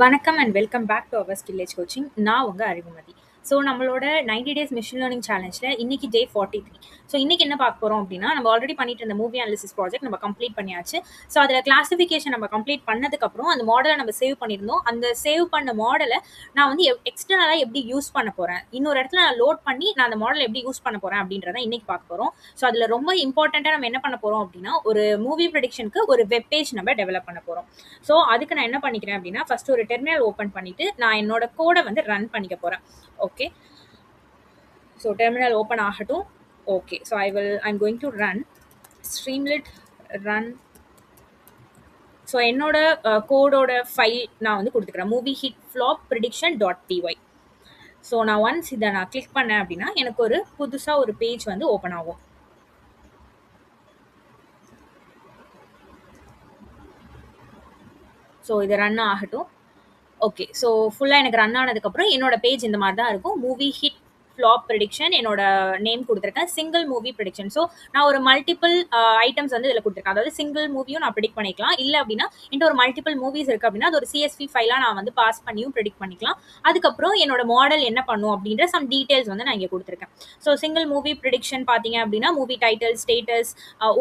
வணக்கம் and welcome back to our skill age coaching. நான் உங்கள் அறிவுமதி. ஸோ நம்மளோட 90 டேஸ் மிஷின் லேர்னிங் சேலஞ்சில் இன்னைக்கு டே 43. ஸோ இன்னைக்கு என்ன பார்க்க போகிறோம் அப்படின்னா, நம்ம ஆல்ரெடி பண்ணிட்டு இருந்த மூவி அனாலிசிஸ் ப்ராஜெக்ட் நம்ம கம்ப்ளீட் பண்ணியாச்சு. ஸோ அதில் கிளாசிஃபிகேஷன் நம்ம கம்ப்ளீட் பண்ணதுக்கப்புறம் அந்த மாடலை நம்ம சேவ் பண்ணியிருந்தோம். அந்த சேவ் பண்ண மாடலை நான் வந்து எக்ஸ்டர்னலாக எப்படி யூஸ் பண்ண போகிறேன், இன்னொரு இடத்துல நான் லோட் பண்ணி நான் அந்த மாடலை எப்படி யூஸ் பண்ண போகிறேன் அப்படின்றத இன்னைக்கு பார்க்க போகிறோம். ஸோ அதில் ரொம்ப இம்பார்ட்டண்ட்டாக நம்ம என்ன பண்ண போகிறோம் அப்படின்னா, ஒரு மூவி ப்ரெடிக்ஷனுக்கு ஒரு வெப் பேஜ் நம்ம டெவலப் பண்ண போகிறோம். ஸோ அதுக்கு நான் என்ன பண்ணிக்கிறேன் அப்படின்னா, ஃபர்ஸ்ட் ஒரு டெர்மினல் ஓப்பன் பண்ணிட்டு நான் என்னோட கோடை வந்து ரன் பண்ணிக்க போகிறேன். ஓகே, ஸோ டெர்மினல் ஓப்பன் ஆகட்டும். Okay, so I'm going to run Streamlit run. So என்னோட கோடோட ஃபைல் நான் வந்து கொடுத்துக்கிறேன், movie hit flop prediction .py. So நான் ஒன்ஸ் இதை நான் கிளிக் பண்ணேன் அப்படின்னா எனக்கு ஒரு புதுசாக ஒரு பேஜ் வந்து ஓப்பன் ஆகும். ஸோ இது ரன் ஆகட்டும். ஓகே, ஸோ ஃபுல்லாக எனக்கு ரன் ஆனதுக்கப்புறம் என்னோட பேஜ் இந்த மாதிரி தான் இருக்கும். மூவி ஹிட் ஃப்ளாப் ப்ரெடிக்ஷன், என்னோட நேம் கொடுத்துருக்கேன் சிங்கிள் மூவி ப்ரெடிக்ஷன். ஸோ நான் ஒரு மல்டிபிள் ஐட்டம்ஸ் வந்து இதில் கொடுத்துருக்கேன். அதாவது சிங்கிள் மூவியும் நான் ப்ரெடிக்ட் பண்ணிக்கலாம். இல்லை அப்படின்னா என்கிட்ட ஒரு மல்டிபிள் மூவிஸ் இருக்குது அப்படின்னா அது ஒரு CSV ஃபைலாக நான் வந்து பாஸ் பண்ணியும் ப்ரெடிக்ட் பண்ணிக்கலாம். அதுக்கப்புறம் என்னோட மாடல் என்ன பண்ணும் அப்படின்ற சம் டீட்டெயில்ஸ் வந்து நான் இங்கே கொடுத்துருக்கேன். ஸோ சிங்கிள் மூவி ப்ரெடிக்ஷன் பார்த்தீங்க அப்படின்னா movie title, status,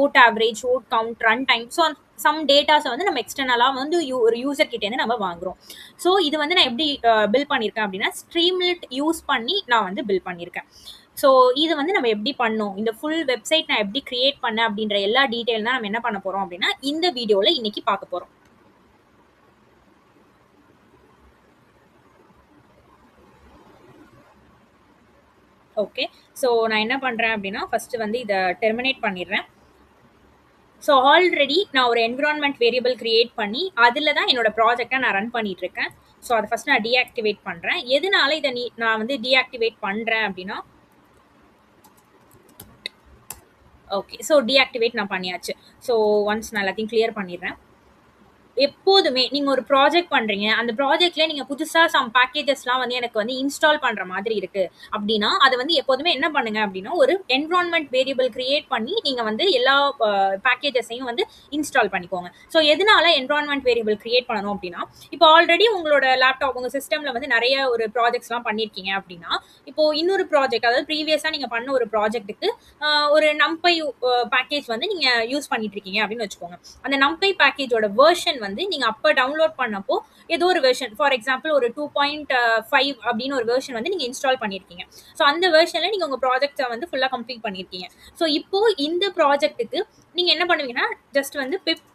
vote average, vote count, run time, so some டேட்டாஸை வந்து நம்ம எக்ஸ்டர்னலாக வந்து ஒரு யூசர் கிட்டேருந்து நம்ம வாங்குறோம். ஸோ இது வந்து நான் எப்படி பில் பண்ணியிருக்கேன் அப்படின்னா, ஸ்ட்ரீம்லிட் யூஸ் பண்ணி நான் வந்து பில் பண்ணியிருக்கேன். ஸோ இது வந்து நம்ம எப்படி பண்ணோம், இந்த ஃபுல் வெப்சைட் நான் எப்படி கிரியேட் பண்ணேன் அப்படின்ற எல்லா டீட்டெயில் தான் நம்ம என்ன பண்ண போகிறோம் அப்படின்னா இந்த வீடியோவில் இன்னைக்கு பார்க்க போகிறோம். ஓகே, ஸோ நான் என்ன பண்ணுறேன் அப்படின்னா ஃபஸ்ட்டு வந்து இதை டெர்மினேட் பண்ணிடுறேன். ஸோ ஆல்ரெடி நான் ஒரு என்விரான்மெண்ட் வேரியபிள் கிரியேட் பண்ணி அதில் தான் என்னோட ப்ராஜெக்டை நான் ரன் பண்ணிட்டு இருக்கேன். ஸோ அதை ஃபஸ்ட் நான் டீஆக்டிவேட் பண்ணுறேன். எதனால இதை நான் வந்து டீஆக்டிவேட் பண்ணுறேன் அப்படின்னா, ஓகே, ஸோ டீஆக்டிவேட் நான் பண்ணியாச்சு. ஸோ ஒன்ஸ் நான் எல்லாத்தையும் கிளியர் பண்ணிடுறேன். எப்போதுமே நீங்கள் ஒரு ப்ராஜெக்ட் பண்ணுறீங்க, அந்த ப்ராஜெக்ட்ல நீங்கள் புதுசாக சம் பேக்கேஜஸ்லாம் வந்து எனக்கு வந்து இன்ஸ்டால் பண்ணுற மாதிரி இருக்குது அப்படின்னா அதை வந்து எப்போதுமே என்ன பண்ணுங்க அப்படின்னா ஒரு என்விரான்மெண்ட் வேரியபிள் கிரியேட் பண்ணி நீங்கள் வந்து எல்லா பேக்கேஜஸையும் வந்து இன்ஸ்டால் பண்ணிக்கோங்க. ஸோ எதனால என்விரான்மெண்ட் வேரியபிள் கிரியேட் பண்ணணும் அப்படின்னா, இப்போ ஆல்ரெடி உங்களோட லேப்டாப் உங்கள் சிஸ்டமில் வந்து நிறைய ஒரு ப்ராஜெக்ட்ஸ்லாம் பண்ணியிருக்கீங்க அப்படின்னா, இப்போ இன்னொரு ப்ராஜெக்ட், அதாவது ப்ரீவியஸாக நீங்கள் பண்ண ஒரு ப்ராஜெக்ட்டுக்கு ஒரு நம்பை பேக்கேஜ் வந்து நீங்கள் யூஸ் பண்ணிட்டு இருக்கீங்க அப்படின்னு வச்சுக்கோங்க. அந்த நம்பை பேக்கேஜோட வெர்ஷன் வந்து நீங்க அப்ப டவுன்லோட் பண்ணப்போ ஏதோ ஒரு வெர்ஷன், ஃபார் எக்ஸாம்பிள் ஒரு 2.5 அப்படின்னு ஒரு வெர்ஷன் வந்து நீங்க இன்ஸ்டால் பண்ணிருக்கீங்க. ஸோ அந்த வெர்ஷன்ல நீங்க உங்க ப்ராஜெக்ட்டை வந்து ஃபுல்லா கம்ப்ளீட் பண்ணிருக்கீங்க. ஸோ இப்போ இந்த ப்ராஜெக்ட்டுக்கு நீங்க என்ன பண்ணுவீங்கன்னா ஜஸ்ட் வந்து பிப்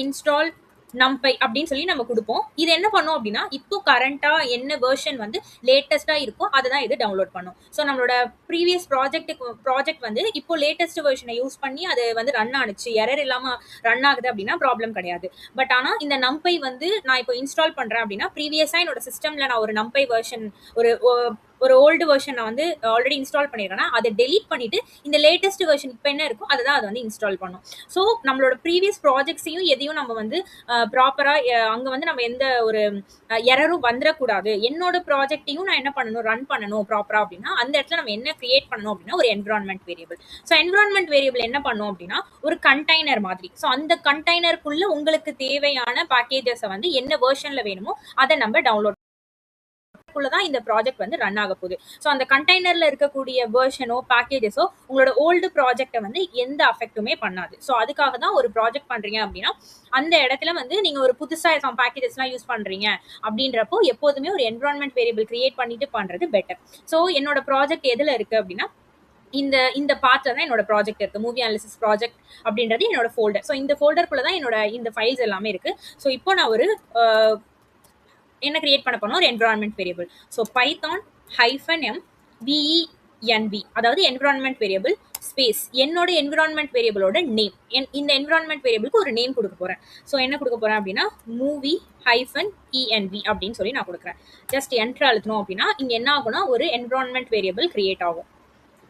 இன்ஸ்டால் நம்பை அப்படின்னு சொல்லி நம்ம கொடுப்போம். இது என்ன பண்ணும் அப்படின்னா இப்போ கரண்டா என்ன வெர்ஷன் வந்து லேட்டஸ்டா இருக்கோ அதை தான் இது டவுன்லோட் பண்ணும். ஸோ நம்மளோட ப்ரீவியஸ் ப்ராஜெக்ட் வந்து இப்போ லேட்டஸ்ட் வெர்ஷனை யூஸ் பண்ணி அது வந்து ரன் ஆனிச்சு, எரர் இல்லாம ரன் ஆகுது அப்படின்னா ப்ராப்ளம் கிடையாது. பட் ஆனா இந்த நம்பை வந்து நான் இப்போ இன்ஸ்டால் பண்றேன் அப்படின்னா ப்ரீவியஸா என்னோட சிஸ்டம்ல நான் ஒரு நம்பை வெர்ஷன் ஒரு ஓல்டு வெர்ஷன் நான் வந்து ஆல்ரெடி இன்ஸ்டால் பண்ணிருக்கேன்னா அதை டெலீட் பண்ணிட்டு இந்த லேட்டஸ்ட் வெர்ஷன் இப்போ என்ன இருக்கோ அதை தான் அதை வந்து இன்ஸ்டால் பண்ணும். ஸோ நம்மளோட ப்ரீவியஸ் ப்ராஜெக்ட்ஸையும் எதையும் நம்ம வந்து ப்ராப்பரா அங்க வந்து நம்ம எந்த ஒரு எரரும் வந்துடக்கூடாது. என்னோட ப்ராஜெக்டையும் நான் என்ன பண்ணணும், ரன் பண்ணணும் ப்ராப்பரா அப்படின்னா அந்த இடத்துல நம்ம என்ன கிரியேட் பண்ணணும் அப்படின்னா ஒரு environment variable. So environment variable என்ன பண்ணும் அப்படின்னா ஒரு கண்டெய்னர் மாதிரி. ஸோ அந்த கண்டெய்னருக்குள்ள உங்களுக்கு தேவையான பேக்கேஜஸை வந்து என்ன வெர்ஷன்ல வேணுமோ அதை நம்ம டவுன்லோட் தான் இந்த ப்ராஜெக்ட் வந்து ரன் ஆக போகுது. ஸோ அந்த கண்டெய்னர்ல இருக்கக்கூடிய வெர்ஷனோ பேக்கேஜஸோ உங்களோட ஓல்டு ப்ராஜெக்டை வந்து எந்த அஃபெக்ட்டுமே பண்ணாது. ஸோ அதுக்காக தான் ஒரு ப்ராஜெக்ட் பண்றீங்க அப்படின்னா அந்த இடத்துல வந்து நீங்க ஒரு புதுசா சம் பேக்கேஜஸ்லாம் யூஸ் பண்றீங்க அப்படின்றப்போ எப்போதுமே ஒரு என்விரான்மெண்ட் வேரியபிள் கிரியேட் பண்ணிட்டு பண்றது பெட்டர். ஸோ என்னோட ப்ராஜெக்ட் எதுல இருக்கு அப்படின்னா இந்த பார்ட்ல தான் என்னோட ப்ராஜெக்ட் இருக்கு, மூவி அனாலிசிஸ் ப்ராஜெக்ட் அப்படின்றது என்னோட ஃபோல்டர். ஸோ இந்த ஃபோல்டருக்குள்ள தான் என்னோட இந்த ஃபைல்ஸ் எல்லாமே இருக்கு. ஸோ இப்போ நான் ஒரு என்ன கிரியேட் பண்ண போறோம், ஒரு environment variable. So Python -m venv, அதாவது என்விரான்மெண்ட் வேரியபிள் ஸ்பேஸ் என்னோட என்விரான்மெண்ட் வேரியபிளோட நேம். இந்த என்விரான்மெண்ட் வேரியபிளுக்கு ஒரு நேம் கொடுக்க போறேன். ஸோ என்ன கொடுக்க போறேன் அப்படின்னா மூவி -env அப்படின்னு சொல்லி நான் கொடுக்குறேன். ஜஸ்ட் என்டர் அழுத்தணும் அப்படின்னா இங்க என்ன ஆகும்னா ஒரு என்விரான்மெண்ட் வேரியபிள் கிரியேட் ஆகும்.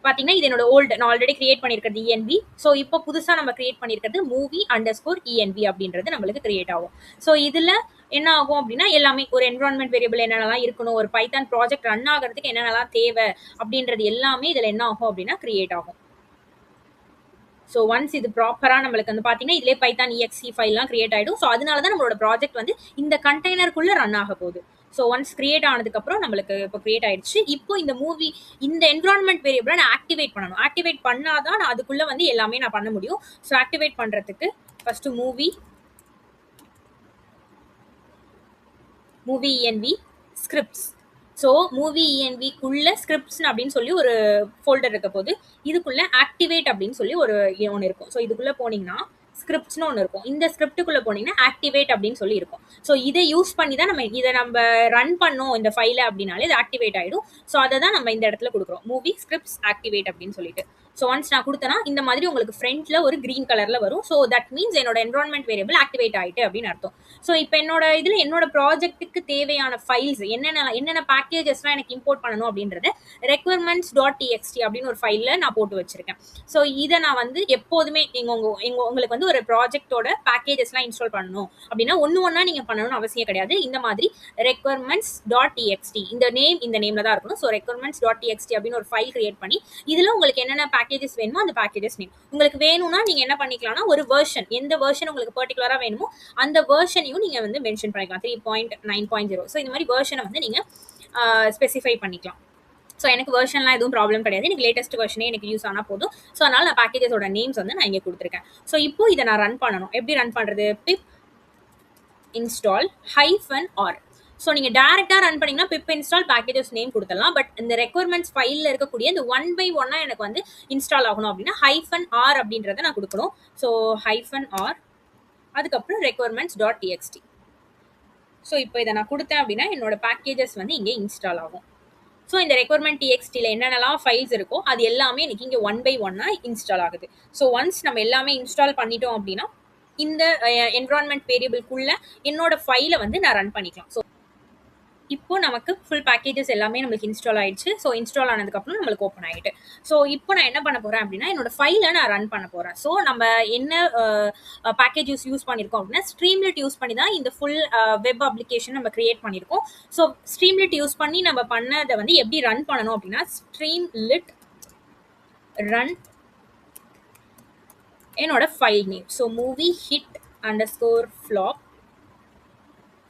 பாத்தீங்கன்னா இது என்னோட ஓல்டு, நான் ஆல்ரெடி கிரியேட் பண்ணிருக்கிறது env. ஸோ இப்போ புதுசா நம்ம கிரியேட் பண்ணிருக்கிறது movie_env அப்படின்றது நம்மளுக்கு கிரியேட் ஆகும். ஸோ இதுல என்ன ஆகும் அப்படின்னா எல்லாமே ஒரு என்விரான்மெண்ட் வேரியபிள் என்னென்னலாம் இருக்கணும், ஒரு பைத்தான் ப்ராஜெக்ட் ரன் ஆகிறதுக்கு என்னென்னலாம் தேவை அப்படின்றது எல்லாமே இதுல என்ன ஆகும் அப்படின்னா கிரியேட் ஆகும். ஸோ ஒன்ஸ் இது ப்ராப்பராக நம்மளுக்கு வந்து பார்த்தீங்கன்னா இதிலே பைத்தான் EXE ஃபைல்லாம் கிரியேட் ஆகிடும். ஸோ அதனால தான் நம்மளோட ப்ராஜெக்ட் வந்து இந்த கண்டெய்னருக்குள்ளே ரன் ஆக போகுது. ஸோ ஒன்ஸ் கிரியேட் ஆனதுக்கப்புறம் நம்மளுக்கு இப்போ கிரியேட் ஆயிடுச்சு. இப்போ இந்த மூவி இந்த என்விரான்மெண்ட் வேரியபிளை நான் ஆக்டிவேட் பண்ணணும். ஆக்டிவேட் பண்ணாதான் நான் அதுக்குள்ளே வந்து எல்லாமே நான் பண்ண முடியும். ஸோ ஆக்டிவேட் பண்ணுறதுக்கு first movie env scripts. So movie envக்குள்ள ஸ்கிரிப்ட்ஸ் அப்படின்னு சொல்லி ஒரு ஃபோல்டர் இருக்க போது இதுக்குள்ள ஆக்டிவேட் அப்படின்னு சொல்லி ஒரு ஒன்று இருக்கும். ஸோ இதுக்குள்ள போனீங்கன்னா ஸ்கிரிப்ட்ஸ்னு ஒன்று இருக்கும். இந்த ஸ்கிரிப்டுக்குள்ள போனீங்கன்னா ஆக்டிவேட் அப்படின்னு சொல்லி இருக்கும். ஸோ இதை யூஸ் பண்ணி தான் நம்ம ரன் பண்ணோம் இந்த ஃபைலை அப்படின்னாலே இது ஆக்டிவேட் ஆகிடும். ஸோ அதை தான் நம்ம இந்த இடத்துல கொடுக்குறோம், மூவி ஸ்கிரிப்ட்ஸ் ஆக்டிவேட் அப்படின்னு சொல்லிட்டு. ஸோ ஒன்ஸ் நான் கொடுத்தேன்னா இந்த மாதிரி உங்களுக்கு ஃப்ரண்ட்ல ஒரு கிரீன் கலர்ல வரும். ஸோ தட் மீன்ஸ் என்னோட என்விரான்மெண்ட் வேரியபிள் ஆக்டிவேட் ஆயிட்டு அப்படின்னு அர்த்தம். ஸோ இப்போ என்னோட ப்ராஜெக்ட்டுக்கு தேவையான ஃபைல்ஸ் என்னென்ன பேக்கேஜஸ்லாம் எனக்கு இம்போர்ட் பண்ணணும் அப்படின்றத requirements.txt அப்படின்னு ஒரு ஃபைல்ல நான் போட்டு வச்சிருக்கேன். ஸோ இதை நான் வந்து எப்போதுமே உங்களுக்கு வந்து ஒரு ப்ராஜெக்டோட பேக்கேஜஸ்லாம் இன்ஸ்டால் பண்ணணும் அப்படின்னா ஒன்னா நீங்க பண்ணணும்னு அவசியம் கிடையாது. இந்த மாதிரி requirements.txt இந்த நேம்ல தான் இருக்கணும். ஸோ requirements.txt அப்படின்னு ஒரு ஃபைல் கிரியேட் பண்ணி இதுல உங்களுக்கு என்னென்ன பேக்கேஜஸ் வேணுமோ அந்த பேக்கேஜஸ் நேம் உங்களுக்கு வேணும்னா நீங்க என்ன பண்ணிக்கலாம்னா ஒரு வெர்ஷன், எந்த வெர்ஷன் உங்களுக்கு பர்டிகுலரா வேணுமோ அந்த வெர்ஷனையும் நீங்க வந்து மென்ஷன் பண்ணிக்கலாம். 3.9.0. ஸோ இந்த மாதிரி வெர்ஷனை வந்து நீங்க ஸ்பெசிஃபை பண்ணிக்கலாம். ஸோ எனக்கு வெர்ஷன்லாம் எதுவும் ப்ராப்ளம் கிடையாது. எனக்கு லேட்டஸ்ட் வெர்ஷனே எனக்கு யூஸ் ஆனால் போதும். ஸோ அதனால நான் பேக்கேஜஸோட நேம்ஸ் வந்து நான் இங்கே கொடுத்துருக்கேன். ஸோ இப்போ இதை நான் ரன் பண்ணணும். எப்படி ரன் பண்ணுறது? pip install -r. ஸோ நீங்கள் டேரெக்டாக ரன் பண்ணிங்கன்னா pip install பேக்கேஜஸ் நேம் கொடுத்துடலாம். பட் இந்த ரெக்வயர்மெண்ட்ஸ் ஃபைலில் இருக்கக்கூடிய இந்த 1 by 1 எனக்கு வந்து இன்ஸ்டால் ஆகணும் அப்படின்னா -r அப்படின்றத நான் கொடுக்கணும். ஸோ -r அதுக்கப்புறம் requirements.txt. ஸோ இப்போ இதை நான் கொடுத்தேன் அப்படின்னா என்னோட பேக்கேஜஸ் வந்து இங்கே இன்ஸ்டால் ஆகும். ஸோ இந்த ரெக்வயர்மெண்ட் TXTல என்னென்னலாம் ஃபைல்ஸ் இருக்கோ அது எல்லாமே எனக்கு இங்கே 1 by 1 இன்ஸ்டால் ஆகுது. ஸோ ஒன்ஸ் நம்ம எல்லாமே இன்ஸ்டால் பண்ணிட்டோம் அப்படின்னா இந்த என்விரான்மெண்ட் வேரியபிள்குள்ள என்னோட ஃபைலை வந்து நான் ரன் பண்ணிக்கலாம். ஸோ இப்போ நமக்கு ஃபுல் பேக்கேஜஸ் எல்லாமே நம்மளுக்கு இன்ஸ்டால் ஆயிடுச்சு. ஸோ இன்ஸ்டால் ஆனதுக்கப்புறம் நம்மளுக்கு ஓப்பன் ஆகிட்டு. ஸோ இப்போ நான் என்ன பண்ண போகிறேன் அப்படின்னா என்னோட ஃபைலை நான் ரன் பண்ண போகிறேன். ஸோ நம்ம என்ன பேக்கேஜஸ் யூஸ் பண்ணியிருக்கோம் அப்படின்னா ஸ்ட்ரீம்லிட் யூஸ் பண்ணி தான் இந்த ஃபுல் வெப் அப்ளிகேஷன் நம்ம கிரியேட் பண்ணியிருக்கோம். ஸோ ஸ்ட்ரீம்லிட் யூஸ் பண்ணி நம்ம பண்ணதை வந்து எப்படி ரன் பண்ணணும் அப்படின்னா ஸ்ட்ரீம்லிட் ரன் என்னோட file name. So movie hit_flop.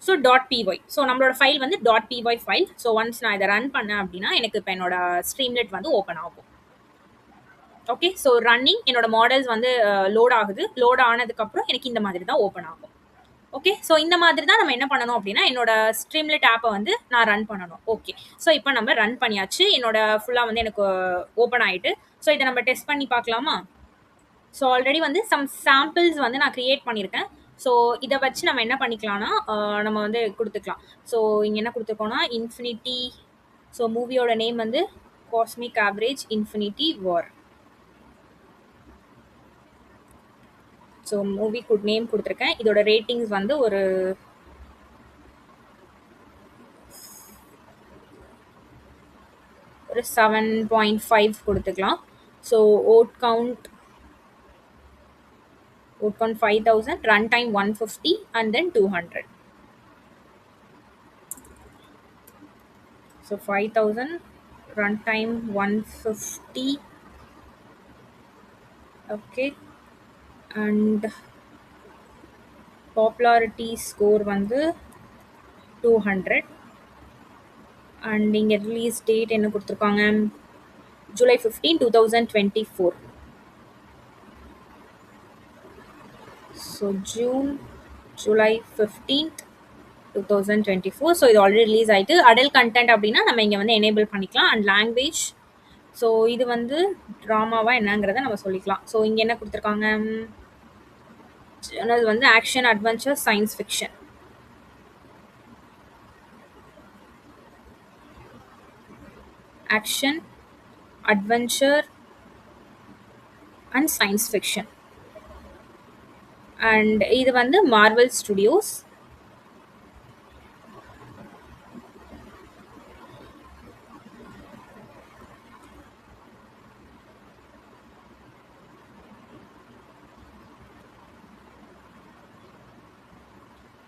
So .py. So நம்மளோட ஃபைல் வந்து .py ஃபைல். ஸோ ஒன்ஸ் நான் இதை ரன் பண்ணேன் அப்படின்னா எனக்கு இப்போ என்னோட ஸ்ட்ரீம்லெட் வந்து ஓப்பன் ஆகும். ஓகே, ஸோ ரன்னிங் என்னோட மாடல்ஸ் வந்து லோட் ஆகுது. லோட் ஆனதுக்கப்புறம் எனக்கு இந்த மாதிரி தான் ஓப்பன் ஆகும். ஓகே, ஸோ இந்த மாதிரி தான் நம்ம என்ன பண்ணணும் அப்படின்னா என்னோட ஸ்ட்ரீம்லெட் ஆப்பை வந்து நான் ரன் பண்ணணும். ஓகே, ஸோ இப்போ நம்ம ரன் பண்ணியாச்சு. என்னோட ஃபுல்லாக வந்து எனக்கு ஓப்பன் ஆகிட்டு. ஸோ இதை நம்ம டெஸ்ட் பண்ணி பார்க்கலாமா? ஸோ ஆல்ரெடி வந்து சம் சாம்பிள்ஸ் வந்து நான் க்ரியேட் பண்ணியிருக்கேன். ஸோ இதை வச்சு நம்ம என்ன பண்ணிக்கலாம்னா நம்ம வந்து கொடுத்துக்கலாம். ஸோ இங்கே என்ன கொடுத்துருக்கோம்னா இன்ஃபினிட்டி. ஸோ மூவியோட நேம் வந்து cosmic average infinity war. So movie name கொடுத்துருக்கேன். இதோட ரேட்டிங்ஸ் வந்து ஒரு 7.5 கொடுத்துக்கலாம். So vote count 5000, runtime 150 and then 200. So 5000, runtime 150. Okay, and popularity score வந்து 200. and இங்க release date என்ன கொடுத்துருக்காங்க? July 15, 2024. So July 15th 2024. So இது ஆல்ரெடி ரிலீஸ் ஆகிட்டு. அடல்ட் கண்டென்ட் அப்படின்னா நம்ம இங்கே வந்து எனேபிள் பண்ணிக்கலாம். அண்ட் லாங்குவேஜ், ஸோ இது வந்து ட்ராமாவா என்னங்கிறத நம்ம சொல்லிக்கலாம். ஸோ இங்கே என்ன கொடுத்துருக்காங்க? அது வந்து action, adventure, science fiction. Action, adventure and science fiction. And இது வந்து மார்வல் ஸ்டுடியோஸ்.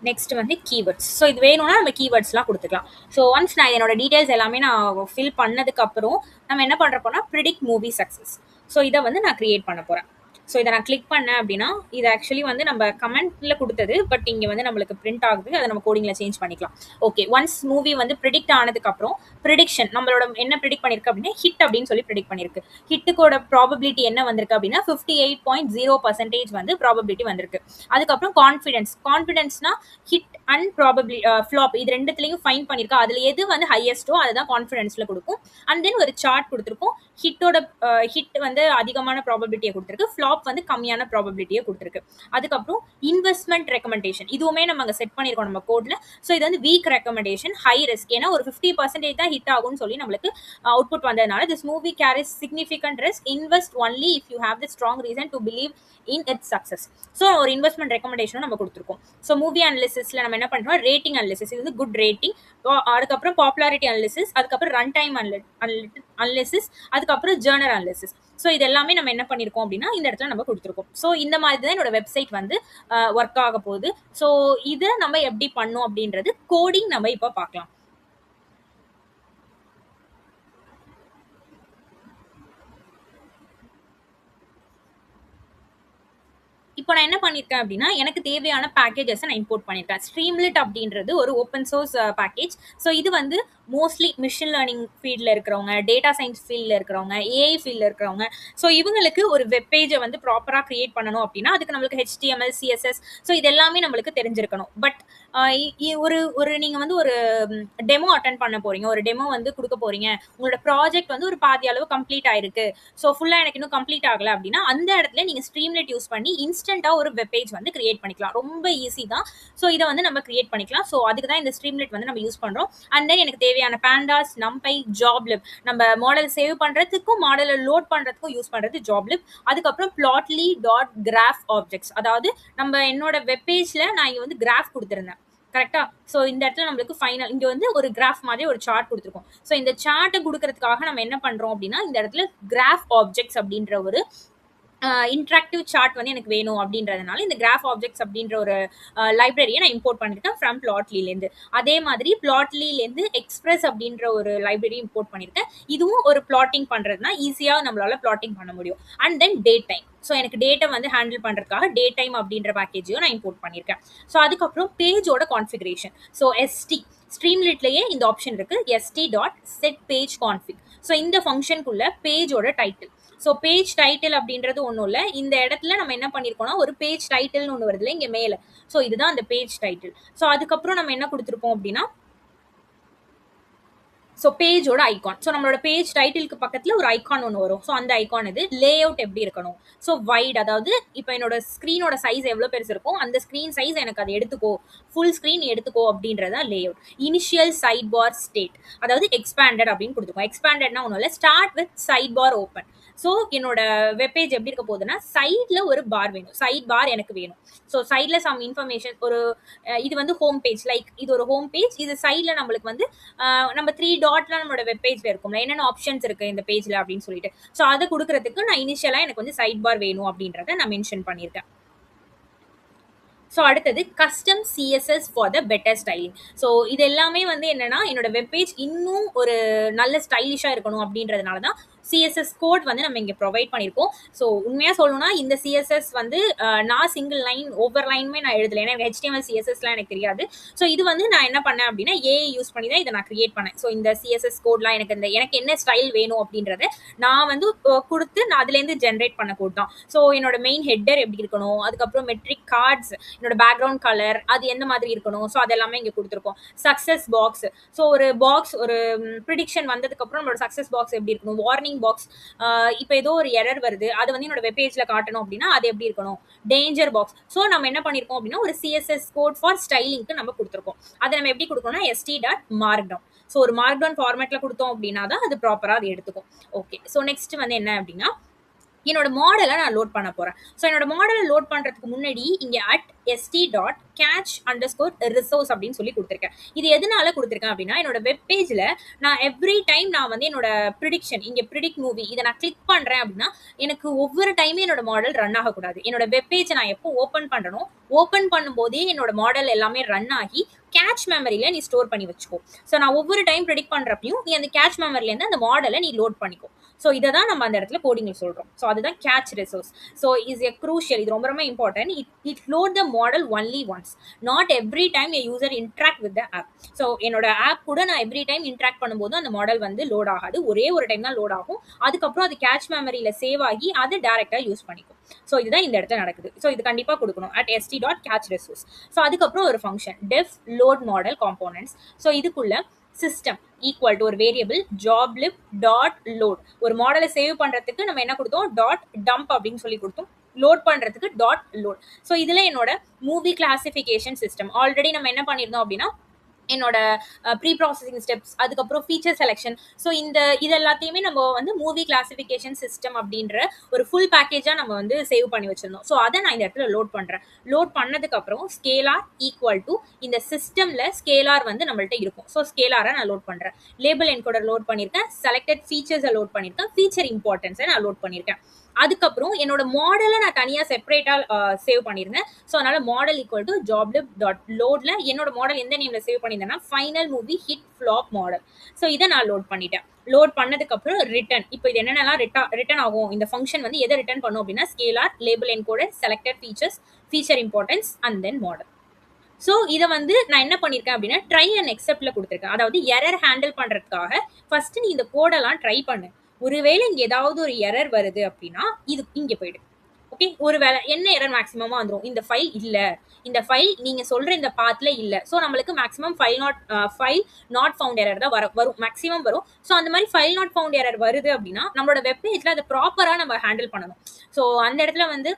நெக்ஸ்ட் வந்து கீவேர்ட்ஸ். ஸோ இது வேணும்னா நம்ம கீவேர்ட்ஸ்லாம் கொடுத்துக்கலாம். ஸோ ஒன்ஸ் நான் என்னோட டீட்டெயில்ஸ் எல்லாமே நான் ஃபில் பண்ணதுக்கப்புறம் நம்ம என்ன பண்ணுற போனால் ப்ரிடிக்ட் மூவி சக்ஸஸ். ஸோ இதை வந்து நான் க்ரியேட் பண்ண போகிறேன். ஸோ இதை நான் கிளிக் பண்ணேன் அப்படின்னா இது ஆக்சுவலி வந்து நம்ம கமெண்ட்ல கொடுத்தது, பட் இங்கே வந்து நம்மளுக்கு பிரிண்ட் ஆகுது. அதை நம்ம கோடிங்ல சேஞ்ச் பண்ணிக்கலாம். ஓகே, ஒன்ஸ் மூவி வந்து ப்ரிடிக்ட் ஆனதுக்கு அப்புறம் ப்ரிடிக்ஷன் நம்மளோட என்ன ப்ரிடிக்ட் பண்ணிருக்கு அப்படின்னா ஹிட் அப்படின்னு சொல்லி ப்ரிடிக்ட் பண்ணிருக்கு. ஹிட்டுக்கோட ப்ராபபிலிட்டி என்ன வந்திருக்கு அப்படின்னா 58.0% வந்து ப்ராபபிலிட்டி வந்திருக்கு. அதுக்கப்புறம் கான்ஃபிடன்ஸ்னா ஹிட் அண்ட் ப்ராபபிலி ஃபிளாப் இது ரெண்டுத்துலையும் ஃபைன் பண்ணியிருக்கா. அதில் எது வந்து ஹையஸ்டோ அதுதான் கான்ஃபிடன்ஸ்ல கொடுக்கும். அண்ட் தென் ஒரு சார்ட் கொடுத்துருக்கும். ஹிட் வந்து அதிகமான ப்ராபபிலிட்டியை கொடுத்துருக்கு, ஃபிளாப் வந்து கம்மியான ப்ராபபிலிட்டியை கொடுத்துருக்கு. அதுக்கப்புறம் இன்வெஸ்ட்மெண்ட் ரெக்கமெண்டேஷன் இதுவுமே நம்ம அங்கே செட் பண்ணியிருக்கோம் நம்ம கோட்ல. ஸோ இது வந்து வீக் ரெக்கமெண்டேஷன், ஹை ரிஸ்க். ஏன்னா ஒரு 50% தான் ஹிட் ஆகும்னு சொல்லி நம்மளுக்கு அவுட்புட் வந்ததுனால this movie carries significant risk, invest only if you have the strong reason to believe in it's success. So ஒரு இன்வெஸ்ட்மெண்ட் ரெக்கமெண்டேஷனும் நம்ம கொடுத்துருக்கோம். ஸோ மூவி அனாலிசிஸ்ல நம்ம என்ன பண்றோம், ரேட்டிங் அனாலிசிஸ், இது வந்து குட் ரேட்டிங், அதுக்கப்புறம் பாப்புலாரிட்டி அனாலிசிஸ், அதுக்கப்புறம் ரன் டைம் அனாலிசிஸ், அதுக்கப்புறம் ஜேர்னல் அனாலிசிஸ். ஸோ இது எல்லாமே நம்ம என்ன பண்ணியிருக்கோம் அப்படின்னா இந்த இடத்துல நம்ம கொடுத்துருக்கோம். ஸோ இந்த மாதிரி தான் என்னோட வெப்சைட் வந்து ஒர்க் ஆக போகுது. ஸோ இதை நம்ம எப்படி பண்ணோம் அப்படின்றது கோடிங் நம்ம இப்போ பார்க்கலாம். இப்போ நான் என்ன பண்ணியிருக்கேன் அப்படின்னா எனக்கு தேவையான பேக்கேஜஸ் நான் இம்போர்ட் பண்ணியிருக்கேன். ஸ்ட்ரீம்லிட் அப்படின்றது ஒரு ஓப்பன் சோர்ஸ் பேக்கேஜ். ஸோ இது வந்து மோஸ்ட்லி மிஷின் லேர்னிங் ஃபீல்டில் இருக்கிறவங்க, டேட்டா சயின்ஸ் ஃபீல்டில் இருக்கிறவங்க, ஏஐ ஃபீல்டில் இருக்கிறவங்க, ஸோ இவங்களுக்கு ஒரு வெப் பேஜை வந்து ப்ராப்பராக கிரியேட் பண்ணணும் அப்படின்னா அதுக்கு நம்மளுக்கு HTML, CSS, ஸோ இது எல்லாமே நம்மளுக்கு தெரிஞ்சிருக்கணும். பட் ஒரு நீங்கள் வந்து ஒரு டெமோ அட்டன் பண்ண போறீங்க, ஒரு டெமோ வந்து கொடுக்க போறீங்க, உங்களோட ப்ராஜெக்ட் வந்து ஒரு பாதி அளவு கம்ப்ளீட் ஆயிருக்கு, ஸோ ஃபுல்லாக எனக்கு இன்னும் கம்ப்ளீட் ஆகலை அப்படின்னா அந்த இடத்துல நீங்கள் ஸ்ட்ரீம்லிட் யூஸ் பண்ணி இன்ஸ்டன்ட்டாக ஒரு வெப் பேஜ் வந்து கிரியேட் பண்ணிக்கலாம். ரொம்ப ஈஸி தான். ஸோ இதை வந்து நம்ம கிரியேட் பண்ணிக்கலாம். ஸோ அதுக்கு தான் இந்த ஸ்ட்ரீம்லிட் வந்து நம்ம யூஸ் பண்ணுறோம். அண்ட் தென் எனக்கு தேவையான பேண்டாஸ், நம்பை, ஜாப்லிப், நம்ம மாடல் சேவ் பண்ணுறதுக்கும் மாடலை லோட் பண்ணுறதுக்கும் யூஸ் பண்ணுறது ஜாப்லிப். அதுக்கப்புறம் plotly.graph ஆப்ஜெக்ட்ஸ், அதாவது நம்ம என்னோட வெப் பேஜில் நான் இங்கே வந்து கிராஃப் கொடுத்துருந்தேன் கரெக்டா. ஸோ இந்த இடத்துல நம்மளுக்கு ஃபைனல் இங்கே வந்து ஒரு கிராஃப் மாதிரி ஒரு சார்ட் கொடுத்துருக்கோம். ஸோ இந்த சார்ட்டை கொடுக்கறதுக்காக நம்ம என்ன பண்ணுறோம் அப்படின்னா இந்த இடத்துல கிராஃப் ஆப்ஜெக்ட்ஸ் அப்படின்ற ஒரு இன்ட்ராக்டிவ் சார்ட் வந்து எனக்கு வேணும் அப்படின்றதுனால இந்த கிராஃப் ஆப்ஜெக்ட்ஸ் அப்படின்ற ஒரு லைப்ரரியை நான் இம்போர்ட் பண்ணியிருக்கேன் ஃப்ரம் பிளாட்லிலேருந்து. அதே மாதிரி பிளாட்லிலேருந்து எக்ஸ்பிரஸ் அப்படின்ற ஒரு லைப்ரரி இம்போர்ட் பண்ணியிருக்கேன். இதுவும் ஒரு பிளாட்டிங் பண்ணுறதுனா ஈஸியாக நம்மளால பிளாட்டிங் பண்ண முடியும். And then date time, so எனக்கு டேட்டை வந்து ஹேண்டில் பண்ணுறதுக்காக டே டைம் அப்படின்ற பேக்கேஜையும் நான் இம்போர்ட் பண்ணியிருக்கேன். ஸோ அதுக்கப்புறம் பேஜோட கான்ஃபிகரேஷன், ஸோ ஸ்ட்ரீம்லிட்லேயே இந்த ஆப்ஷன் இருக்குது, st.setPageConfig. ஸோ இந்த ஃபங்க்ஷனுக்குள்ள பேஜோட டைட்டில், ஸோ பேஜ் டைட்டில் அப்படின்றது ஒன்றும் இல்லை. இந்த இடத்துல நம்ம என்ன பண்ணியிருக்கோம்னா ஒரு பேஜ் டைட்டில்னு ஒன்று வருதுல இங்கே மேலே, ஸோ இதுதான் அந்த பேஜ் டைட்டில். ஸோ அதுக்கப்புறம் நம்ம என்ன கொடுத்துருப்போம் அப்படின்னா ஸோ பேஜோட ஐகான், ஸோ நம்மளோட பேஜ் டைட்டிலுக்கு பக்கத்தில் ஒரு ஐகான் ஒன்று வரும். ஸோ அந்த ஐகான் இது லே அவுட் எப்படி இருக்கணும், ஸோ வைட், அதாவது இப்போ என்னோட ஸ்க்ரீனோட சைஸ் எவ்வளோ பெருசு இருக்கும் அந்த ஸ்க்ரீன் சைஸ் எனக்கு அதை எடுத்துக்கோ, ஃபுல் ஸ்க்ரீன் எடுத்துக்கோ அப்படின்றதான் layout. Initial sidebar state, அதாவது எக்ஸ்பேண்டட் அப்படின்னு கொடுத்துருக்கோம். எக்ஸ்பேண்டட்னா ஒன்றும் இல்லை, start with sidebar open. So என்னோட வெப்பேஜ் எப்படி இருக்க போகுதுன்னா சைடில் ஒரு பார் வேணும், சைட் பார் எனக்கு வேணும். ஸோ சைடில் சம் இன்ஃபர்மேஷன், ஒரு இது வந்து ஹோம் பேஜ், லைக் இது ஒரு ஹோம் பேஜ், இது சைடில் நம்மளுக்கு வந்து நம்ம 3 டாட்லாம் நம்மளோட வெப் பேஜ்ல இருக்கும்ல, என்னென்ன ஆப்ஷன்ஸ் இருக்கு இந்த பேஜ்ல அப்படின்னு சொல்லிட்டு, ஸோ அதை கொடுக்கறதுக்கு நான் இனிஷியலா எனக்கு வந்து சைட் பார் வேணும் அப்படின்றத நான் மென்ஷன் பண்ணியிருக்கேன். ஸோ அடுத்தது custom CSS for the better styling. So இது எல்லாமே வந்து என்னன்னா என்னோட வெப்பேஜ் இன்னும் ஒரு நல்ல ஸ்டைலிஷாக இருக்கணும் அப்படின்றதுனால தான் CSS கோட் வந்து நம்ம இங்கே ப்ரொவைட் பண்ணியிருக்கோம். ஸோ உண்மையாக சொல்லணும்னா இந்த CSS வந்து நான் சிங்கிள் லைன் ஒவ்வொரு லைனுமே நான் எழுதலை, ஏன்னா HTML CSSலாம் எனக்கு தெரியாது. ஸோ இது வந்து நான் என்ன பண்ணேன் அப்படின்னா AI யூஸ் பண்ணி தான் இதை நான் கிரியேட் பண்ணேன். ஸோ இந்த CSS கோட்லாம் எனக்கு என்ன ஸ்டைல் வேணும் அப்படின்றத நான் வந்து கொடுத்து நான் அதுலேருந்து ஜென்ரேட் பண்ண கோட் தான். ஸோ என்னோட மெயின் ஹெட்டர் எப்படி இருக்கணும், அதுக்கப்புறம் மெட்ரிக் கார்ட்ஸ், என்னோட பேக்ரவுண்ட் கலர் அது எந்த மாதிரி இருக்கணும், ஸோ அதெல்லாமே இங்கே கொடுத்துருக்கோம். சக்ஸஸ் பாக்ஸ், ஸோ ஒரு பாக்ஸ் ஒரு ப்ரிடிக்ஷன் வந்ததுக்கப்புறம் நம்மளோட சக்ஸஸ் பாக்ஸ் எப்படி இருக்கணும், வார்னிங் பாக்ஸ், இப்போ ஏதோ ஒரு எரர் வருது அது வந்து என்னோட வெப் பேஜ்ல காட்டணும் அப்படின்னா அது எப்படி இருக்கணும், டேஞ்சர் பாக்ஸ். ஸோ நம்ம என்ன பண்ணியிருக்கோம் அப்படின்னா ஒரு CSS கோட் ஃபார் ஸ்டைலிங்க்கு நம்ம கொடுத்துருக்கோம். அதை நம்ம எப்படி கொடுக்கணும்னா st.markdown, ஸோ ஒரு மார்க்டவுன் ஃபார்மேட்ல கொடுத்தோம் அப்படின்னா தான் அது ப்ராப்பராக அது எடுத்துக்கும். ஓகே, ஸோ நெக்ஸ்ட் வந்து என்ன அப்படின்னா என்னோட மாடலை நான் லோட் பண்ண போறேன். ஸோ என்னோட மாடலை லோட் பண்றதுக்கு முன்னாடி இங்க st.caption catch_resource அப்படின்னு சொல்லி கொடுத்துருக்கேன். இது எதனால கொடுத்துருக்கேன் அப்படின்னா, என்னோட வெப் பேஜ்ல நான் எவ்ரி டைம் நான் வந்து என்னோட ப்ரிடிக்ஷன், இங்க ப்ரிடிக்ட் மூவி இதை நான் கிளிக் பண்றேன் அப்படின்னா எனக்கு ஒவ்வொரு டைமே என்னோட மாடல் ரன் ஆகக்கூடாது. என்னோட வெப் பேஜ் நான் எப்போ ஓப்பன் பண்ணணும், ஓப்பன் பண்ணும்போதே என்னோட மாடல் எல்லாமே ரன் ஆகி கேட்ச் மெமரியில நீ ஸ்டோர் பண்ணி வச்சுக்கோ. ஸோ நான் ஒவ்வொரு டைம் ப்ரெடிக்ட் பண்றப்பையும் நீ அந்த கேட்ச் மெமரிலேருந்து அந்த மாடலை நீ லோட் பண்ணிக்கோ. ஸோ இதை தான் நம்ம அந்த இடத்துல கோடிங்ல சொல்றோம். ஸோ அதுதான் cache resource. So is a crucial, இது ரொம்ப ரொம்ப important. It load the model only once, not every time a user interact with the app. So என்னோட ஆப் கூட நான் எவ்ரி டைம் இன்ட்ராக்ட் பண்ணும்போது அந்த மாடல் வந்து லோட் ஆகாது, ஒரே ஒரு டைம் தான் லோட் ஆகும். அதுக்கப்புறம் அது கேட்ச் மெமரியில சேவ் ஆகி அதை டைரக்டா யூஸ் பண்ணிக்கும். ஸோ இதுதான் இந்த இடத்துல நடக்குது. ஸோ இது கண்டிப்பா கொடுக்கணும் at st.catchResource. ஸோ அதுக்கப்புறம் ஒரு function def load model components. So இதுக்குள்ள சிஸ்டம் ஈக்குவல் டு ஒரு வேரியபிள் joblib டாட் லோட். ஒரு மாடலை சேவ் பண்றதுக்கு நம்ம என்ன கொடுத்தோம், டாட் டம்ப் அப்படின்னு சொல்லி கொடுத்தோம். லோட் பண்றதுக்கு டாட் லோட். ஸோ இதுல என்னோட மூவி கிளாசிபிகேஷன் சிஸ்டம் ஆல்ரெடி நம்ம என்ன பண்ணியிருந்தோம் அப்படின்னா, என்னோட ப்ரீ ப்ராசஸிங் ஸ்டெப்ஸ், அதுக்கப்புறம் ஃபீச்சர் செலெக்ஷன். ஸோ இது எல்லாத்தையுமே நம்ம வந்து மூவி கிளாசிஃபிகேஷன் சிஸ்டம் அப்படின்ற ஒரு ஃபுல் பேக்கேஜாக நம்ம வந்து சேவ் பண்ணி வச்சிருந்தோம். ஸோ அதை நான் இந்த இடத்துல லோட் பண்ணுறேன். லோட் பண்ணதுக்கப்புறம் ஸ்கேலார் ஈக்குவல் டு இந்த சிஸ்டமில் ஸ்கேலார் வந்து நம்மள்ட்ட இருக்கும். ஸோ ஸ்கேலாரை நான் லோட் பண்ணுறேன். லேபிள் என்கோடர் லோட் பண்ணியிருக்கேன். செலக்டட் ஃபீச்சர்ஸை லோட் பண்ணியிருக்கேன். ஃபீச்சர் இம்பார்ட்டன்ஸை நான் லோட் பண்ணியிருக்கேன். அதுக்கப்புறம் என்னோட மாடலை நான் தனியாக செப்பரேட்டாக சேவ் பண்ணியிருந்தேன். ஸோ அதனால model equal to joblib dot லோட்ல என்னோட மாடல் எந்த நேம்ல சேவ் பண்ணியிருந்தேன்னா final movie hit flop model. So இதை நான் லோட் பண்ணிட்டேன். லோட் பண்ணதுக்கப்புறம் ரிட்டர்ன், இப்போ இது என்னென்னலாம் ரிட்டர்ன் ஆகும், இந்த ஃபங்க்ஷன் வந்து எதை ரிட்டர்ன் பண்ணும் அப்படின்னா scalar, label encoder, selected features, feature importance and then model. So இதை வந்து நான் என்ன பண்ணியிருக்கேன் அப்படின்னா ட்ரை அண்ட் எக்ஸெப்ட்ல கொடுத்துருக்கேன். அதாவது எரர் ஹேண்டில் பண்றதுக்காக ஃபர்ஸ்ட் நீ இந்த கோடெல்லாம் ட்ரை பண்ணு. ஒருவேளை இங்க ஏதாவது ஒரு எரர் வருது அப்படின்னா இது இங்க போயிடு. ஓகே, ஒருவேளை என்ன எரர் மேக்ஸிமமா வந்துடும், இந்த ஃபைல் இல்ல, இந்த ஃபைல் நீங்க சொல்ற இந்த பாத்ல இல்ல. ஸோ நம்மளுக்கு maximum file not found error தான் வரும், மேக்ஸிமம் வரும். ஸோ அந்த மாதிரி ஃபைல் நாட் ஃபவுண்ட் எரர் வருது அப்படின்னா நம்மளோட வெப் பேஜ்ல அதை ப்ராப்பரா நம்ம ஹேண்டில் பண்ணணும். ஸோ அந்த இடத்துல வந்து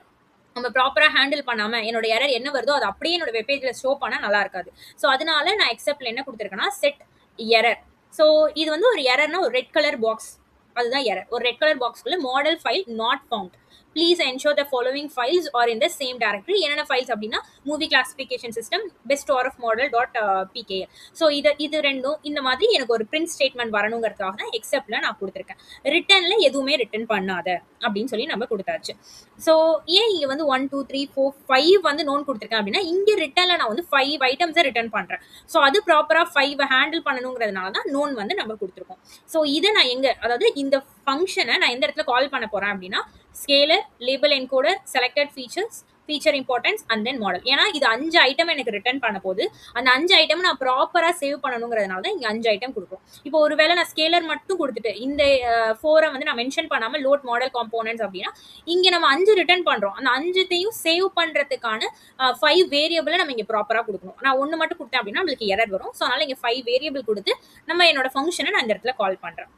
நம்ம ப்ராப்பரா ஹேண்டில் பண்ணாம என்னோட எரர் என்ன வருதோ அது அப்படியே என்னோட வெப் பேஜ்ல ஷோ பண்ணா நல்லா இருக்காது. ஸோ அதனால நான் எக்ஸெப்ட்ல என்ன கொடுத்துருக்கேன்னா செட் எரர். ஸோ இது வந்து ஒரு எரர்னா ஒரு ரெட் கலர் பாக்ஸ், அதுதான் எரர். ஒரு ரெட் கலர் பாக்ஸ்க்குள்ள model file not found, please ensure the following files are in the same directory. என்னென்ன ஃபைல்ஸ் அப்படின்னா movie classification system best RF model dot PKL. So இது ரெண்டும் இந்த மாதிரி எனக்கு ஒரு பிரிண்ட் ஸ்டேட்மெண்ட் வரணுங்கிறதுக்காக தான் எக்ஸெப்ட்ல நான் கொடுத்துருக்கேன். ரிட்டர்ன்ல எதுவுமே ரிட்டர்ன் பண்ணாத அப்படின்னு சொல்லி நம்ம கொடுத்தாச்சு. ஸோ ஏன் இங்க வந்து 1 2 3 4 5 வந்து நோன் கொடுத்துருக்கேன் அப்படின்னா இங்க ரிட்டர்ன்ல நான் வந்து 5 ஐட்டம்ஸை ரிட்டர்ன் பண்றேன். ஸோ அது ப்ராப்பரா 5 ஹேண்டில் பண்ணணுங்கிறதுனால தான் நோன் வந்து நம்ம கொடுத்துருக்கோம். ஸோ இதை நான் எங்க, அதாவது இந்த ஃபங்க்ஷனை நான் எந்த இடத்துல கால் பண்ண போறேன் அப்படின்னா scalar, label encoder, selected features, feature importance and then model. ஏன்னா இது 5 ஐட்டம் எனக்கு ரிட்டர்ன் பண்ண போது அந்த 5 ஐட்டம் நான் ப்ராப்பரா சேவ் பண்ணணுங்கிறதுனால தான் இங்க 5 ஐட்டம் கொடுக்கும். இப்போ ஒருவேளை நான் ஸ்கேலர் மட்டும் கொடுத்துட்டு இந்த 4 வந்து நான் மென்ஷன் பண்ணாம லோட் மாடல் காம்போனன்ட்ஸ் அப்படின்னா இங்க நம்ம 5 ரிட்டர்ன் பண்றோம். அந்த 5த்தையும் சேவ் பண்றதுக்கான 5 வேரியபிளை நம்ம இங்க ப்ராப்பரா கொடுக்கணும். நான் 1 மட்டும் கொடுத்தேன் அப்படின்னா நம்மளுக்கு எரர் வரும். ஸோ அதனால இங்க 5 வேரியபிள் கொடுத்து நம்ம என்னோட ஃபங்க்ஷனை நான் இந்த இடத்துல கால் பண்றேன்.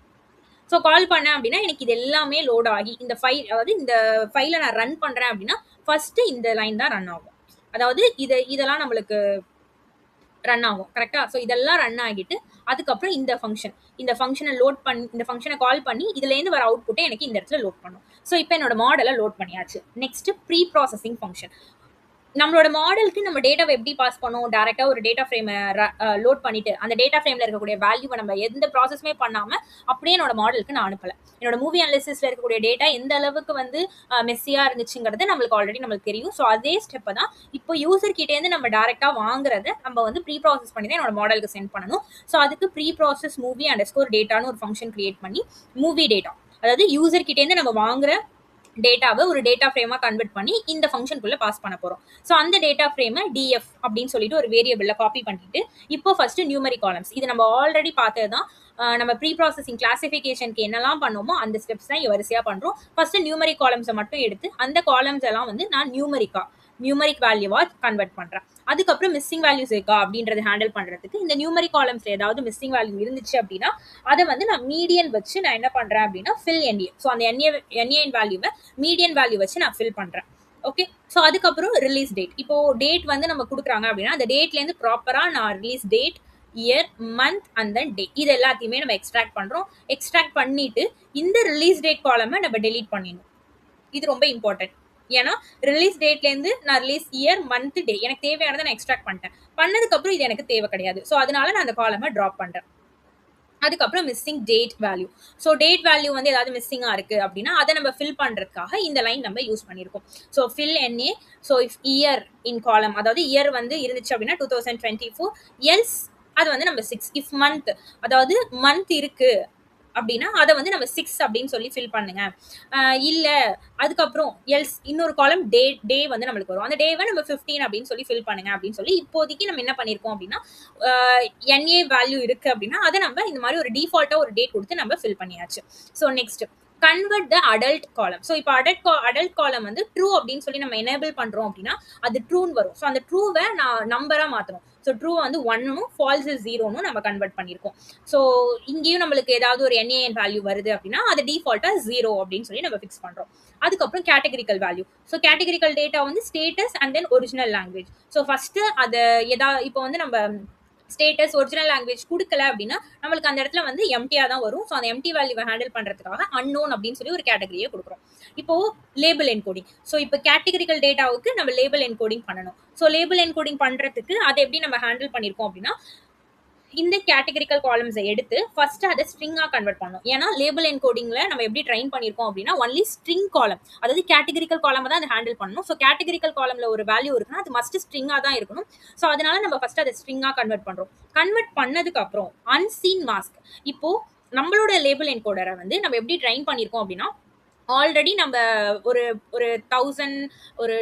ஸோ கால் பண்ணேன் அப்படின்னா எனக்கு இது எல்லாமே லோட் ஆகி இந்த ஃபைல், அதாவது இந்த ஃபைலை நான் ரன் பண்றேன் அப்படின்னா ஃபர்ஸ்ட் இந்த லைன் தான் ரன் ஆகும். அதாவது இதெல்லாம் நம்மளுக்கு ரன் ஆகும் கரெக்டா. ஸோ இதெல்லாம் ரன் ஆகிட்டு அதுக்கப்புறம் இந்த ஃபங்க்ஷனை லோட் பண்ணி இந்த ஃபங்க்ஷனை கால் பண்ணி இதுலேருந்து வர அவுட்புட்டை எனக்கு இந்த இடத்துல லோட் பண்ணும். ஸோ இப்போ என்னோட மாடலை லோட் பண்ணியாச்சு. Next preprocessing function. நம்மளோட மாடலுக்கு நம்ம டேட்டாவை எப்படி பாஸ் பண்ணோம், டேரக்டா ஒரு டேட்டா ஃப்ரேமை லோட் பண்ணிட்டு அந்த டேட்டா ஃப்ரேம்ல இருக்கக்கூடிய வேல்யூவை நம்ம எந்த ப்ராசஸுமே பண்ணாம அப்படியே என்னோட மாடலுக்கு நான் அனுப்பல. என்னோட மூவி அனாலிசிஸ்ல இருக்கக்கூடிய டேட்டா எந்த அளவுக்கு வந்து மெஸ்ஸியா இருந்துச்சுங்கிறது நம்மளுக்கு ஆல்ரெடி நம்மளுக்கு தெரியும். ஸோ அதே ஸ்டெப்பை தான் இப்போ யூசர் கிட்டே இருந்து நம்ம டேரக்டா வாங்குறத நம்ம வந்து ப்ரீ ப்ராசஸ் பண்ணி தான் என்னோட மாடலுக்கு சென்ட் பண்ணணும். ஸோ அதுக்கு ப்ரீ ப்ராசஸ் மூவி அண்டர்ஸ்கோர் டேட்டான்னு ஒரு ஃபங்க்ஷன் கிரியேட் பண்ணி மூவி டேட்டா, அதாவது யூசர் கிட்டே இருந்து நம்ம வாங்குற டேட்டாவை ஒரு டேட்டா ஃப்ரேமா கன்வெர்ட் பண்ணி இந்த ஃபங்க்ஷனுக்குள்ள பாஸ் பண்ண போறோம். ஸோ அந்த டேட்டா ஃப்ரேமை டிஎஃப் அப்படின்னு சொல்லிட்டு ஒரு வேரியபிள்ல காப்பி பண்ணிட்டு இப்போ ஃபர்ஸ்ட் நியூமரிக் காலம்ஸ், இது நம்ம ஆல்ரெடி பார்த்தது தான். நம்ம ப்ரீ ப்ராசஸிங் கிளாசிஃபிகேஷனுக்கு என்னெல்லாம் பண்ணோமோ அந்த ஸ்டெப்ஸ் தான் வரிசையா பண்றோம். ஃபர்ஸ்ட் நியூமரிக் காலம்ஸை மட்டும் எடுத்து அந்த காலம்ஸ் எல்லாம் வந்து நான் நியூமரிக் வேல்யூவா கன்வெர்ட் பண்றேன். அதுக்கப்புறம் மிஸ்ஸிங் வேல்யூஸ் இருக்கா அப்படின்றது ஹேண்டில் பண்றதுக்கு இந்த நியூமரிக் காலம்ஸ்ல ஏதாவது மிஸ்ஸிங் வேல்யூ இருந்துச்சு அப்படின்னா அதை வந்து நான் மீடியன் வச்சு நான் என்ன பண்றேன் அப்படின்னா ஃபில் என்ஏ. ஸோ அந்த என்ஏன் வேல்யூவை மீடியன் வேல்யூ வச்சு நான் ஃபில் பண்றேன். ஓகே, ஸோ அதுக்கப்புறம் ரிலீஸ் டேட். இப்போ டேட் வந்து நம்ம கொடுக்குறாங்க அப்படின்னா அந்த டேட்ல இருந்து ப்ராப்பரா நான் release date, year, month and then day இது எல்லாத்தையுமே நம்ம எக்ஸ்ட்ராக்ட் பண்றோம். எக்ஸ்ட்ராக்ட் பண்ணிட்டு இந்த ரிலீஸ் டேட் காலமை நம்ம டெலீட் பண்ணிடணும். இது ரொம்ப இம்பார்ட்டன்ட். ஏன்னா ரிலீஸ் டேட்லேருந்து நான் ரிலீஸ் இயர் மந்த் டே எனக்கு தேவையானதை நான் எக்ஸ்ட்ராக்ட் பண்ணிட்டேன். பண்ணதுக்கப்புறம் இது எனக்கு தேவை கிடையாது. ஸோ அதனால நான் அந்த காலமை ட்ராப் பண்ணுறேன். அதுக்கப்புறம் missing date value. So date value வந்து ஏதாவது மிஸ்ஸிங்காக இருக்குது அப்படின்னா அதை நம்ம ஃபில் பண்ணுறதுக்காக இந்த லைன் நம்ம யூஸ் பண்ணியிருக்கோம். So fill NA. So if year in column, அதாவது இயர் வந்து இருந்துச்சு அப்படின்னா 2024, எல்ஸ் அது வந்து நம்ம 6. இஃப் மந்த், அதாவது மந்த் இருக்கு அப்படின்னா அதை வந்து நம்ம 6 அப்படின்னு சொல்லி ஃபில் பண்ணுங்க. இல்லை அதுக்கப்புறம் எல்ஸ் இன்னொரு காலம் டே வந்து நம்மளுக்கு வரும். அந்த டேவை நம்ம 15 அப்படின்னு சொல்லி ஃபில் பண்ணுங்க அப்படின்னு சொல்லி இப்போதைக்கு நம்ம என்ன பண்ணியிருக்கோம் அப்படின்னா என்ஏ வேல்யூ இருக்கு அப்படின்னா அதை நம்ம இந்த மாதிரி ஒரு டிஃபால்ட்டாக ஒரு டேட் கொடுத்து நம்ம ஃபில் பண்ணியாச்சு. ஸோ நெக்ஸ்ட் கன்வெர்ட் த அடல்ட் காலம். ஸோ இப்போ அடல்ட் காலம் வந்து ட்ரூ அப்படின்னு சொல்லி நம்ம எனேபிள் பண்ணுறோம் அப்படின்னா அது ட்ரூன்னு வரும். ஸோ அந்த ட்ரூவை நான் நம்பராக மாற்றணும். ஸோ ட்ரூ வந்து 1னும் ஃபால்ஸ் 0னும் நம்ம கன்வெர்ட் பண்ணியிருக்கோம். ஸோ இங்கேயும் நம்மளுக்கு ஏதாவது ஒரு என்ஏஎன் வேல்யூ வருது அப்படின்னா அது டிஃபால்ட்டாக 0 அப்படின்னு சொல்லி நம்ம ஃபிக்ஸ் பண்ணுறோம். அதுக்கப்புறம் categorical value. So categorical data வந்து status and then original language. So first அதை இப்போ வந்து நம்ம ஸ்டேட்டஸ் ஒரிஜினல் லாங்குவேஜ் கொடுக்கல அப்படின்னா நம்மளுக்கு அந்த இடத்துல வந்து எம்டியாக தான் வரும். ஸோ அந்த எம்டி வேல்யூவை ஹேண்டில் பண்ணுறதுக்காக அன்னோன் அப்படின்னு சொல்லி ஒரு கேட்டகரியை கொடுக்குறோம். இப்போ லேபிள் என்கோடிங். ஸோ இப்போ கேட்டகரிக்கல் டேட்டாவுக்கு நம்ம லேபிள் என்கோடிங் பண்ணணும். ஸோ லேபிள் என்கோடிங் பண்ணுறதுக்கு அதை எப்படி நம்ம ஹேண்டில் பண்ணியிருக்கோம் அப்படின்னா இந்த கேட்டகரிக்கல் காலம்ஸை எடுத்து ஃபர்ஸ்ட் அதை ஸ்ட்ரிங்காக கன்வெர்ட் பண்ணணும். ஏன்னா லேபிள் என்கோடிங்ல நம்ம எப்படி ட்ரைன் பண்ணியிருக்கோம் அப்படின்னா ஒன்லி ஸ்ட்ரிங் காலம், அதாவது கேட்டகரிக்கல் காலம் தான் அதை ஹேண்டில் பண்ணணும். ஸோ கேட்டகரிக்கல் காலம்ல ஒரு வேல்யூ இருக்குன்னா அது மஸ்ட் ஸ்ட்ரிங்காக தான் இருக்கணும். ஸோ அதனால நம்ம ஃபர்ஸ்ட் அதை ஸ்ட்ரிங்காக கன்வெர்ட் பண்றோம். கன்வெர்ட் பண்ணதுக்கு அப்புறம் அன்சீன் மாஸ்க். இப்போ நம்மளோட லேபிள் என்கோடரை வந்து நம்ம எப்படி ட்ரைன் பண்ணியிருக்கோம் அப்படின்னா ஆல்ரெடி நம்ம ஒரு 1000 ஒரு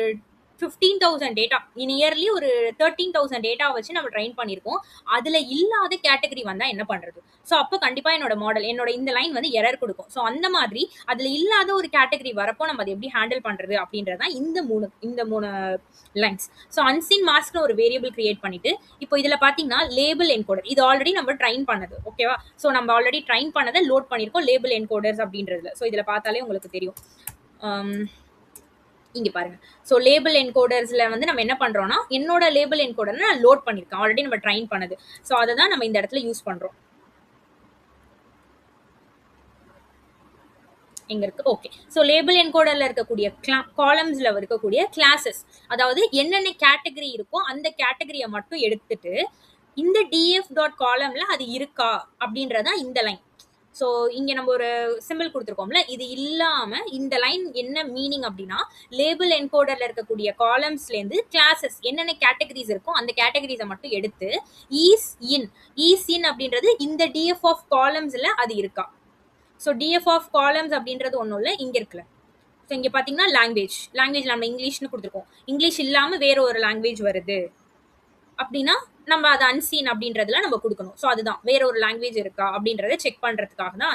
15,000 டேட்டா இன் இயர்லி ஒரு 13,000 டேட்டா வச்சு நம்ம ட்ரைன் பண்ணியிருக்கோம். அதில் இல்லாத கேட்டகரி வந்தால் என்ன பண்ணுறது? ஸோ அப்போ கண்டிப்பாக என்னோட இந்த லைன் வந்து எரர் கொடுக்கும். ஸோ அந்த மாதிரி அதில் இல்லாத ஒரு கேட்டகரி வரப்போ நம்ம அதை எப்படி ஹேண்டில் பண்ணுறது அப்படின்றதான் இந்த மூணு லைன்ஸ். ஸோ அன்சீன் மாஸ்க்னு ஒரு வேரியபிள் கிரியேட் பண்ணிட்டு இப்போ இதில் பார்த்தீங்கன்னா லேபிள் என்கோடர் இது ஆல்ரெடி நம்ம ட்ரைன் பண்ணது. ஓகேவா? ஸோ நம்ம ஆல்ரெடி ட்ரைன் பண்ணதை லோட் பண்ணியிருக்கோம் லேபிள் என்கோடர்ஸ் அப்படின்றதுல. ஸோ இதில் பார்த்தாலே உங்களுக்கு தெரியும். இங்கே பாருங்க. ஸோ லேபிள் என்கோடர்ஸில் வந்து நம்ம என்ன பண்ணுறோம்னா என்னோட லேபிள் என்கோடர் நான் லோட் பண்ணியிருக்கேன் ஆல்ரெடி நம்ம ட்ரைன் பண்ணது. ஸோ அதை தான் நம்ம இந்த இடத்துல யூஸ் பண்ணுறோம். எங்க இருக்கு? ஓகே. ஸோ லேபிள் என்கோடர்ல இருக்கக்கூடிய காலம்ஸ்ல இருக்கக்கூடிய கிளாஸஸ், அதாவது என்னென்ன கேட்டகரி இருக்கோ அந்த கேட்டகரியை மட்டும் எடுத்துட்டு இந்த df டாட் காலம்ல அது இருக்கா அப்படின்றதான் இந்த லைன். ஸோ இங்கே நம்ம ஒரு சிம்பிள் கொடுத்துருக்கோம்ல, இது இல்லாமல் இந்த லைன் என்ன மீனிங் அப்படின்னா லேபிள் என்கோடரில் இருக்கக்கூடிய காலம்ஸ்லேருந்து கிளாஸஸ் என்னென்ன கேட்டகரிஸ் இருக்கோ அந்த கேட்டகரிஸை மட்டும் எடுத்து ஈஸ் இன் அப்படின்றது இந்த டிஎஃப் ஆஃப் காலம்ஸில் அது இருக்கா. ஸோ டிஎஃப் ஆஃப் காலம்ஸ் அப்படின்றது ஒன்றும் இல்லை, இங்கே இருக்குல்ல. ஸோ இங்கே பார்த்தீங்கன்னா லாங்குவேஜ் நம்ம இங்கிலீஷ்னு கொடுத்துருக்கோம். இங்கிலீஷ் இல்லாமல் வேற ஒரு லாங்குவேஜ் வருது அப்படின்னா நம்ம அதை அன்சீன் அப்படின்றதுல நம்ம கொடுக்கணும். ஸோ அதுதான் வேற ஒரு லாங்குவேஜ் இருக்கா அப்படின்றத செக் பண்ணுறதுக்காக தான்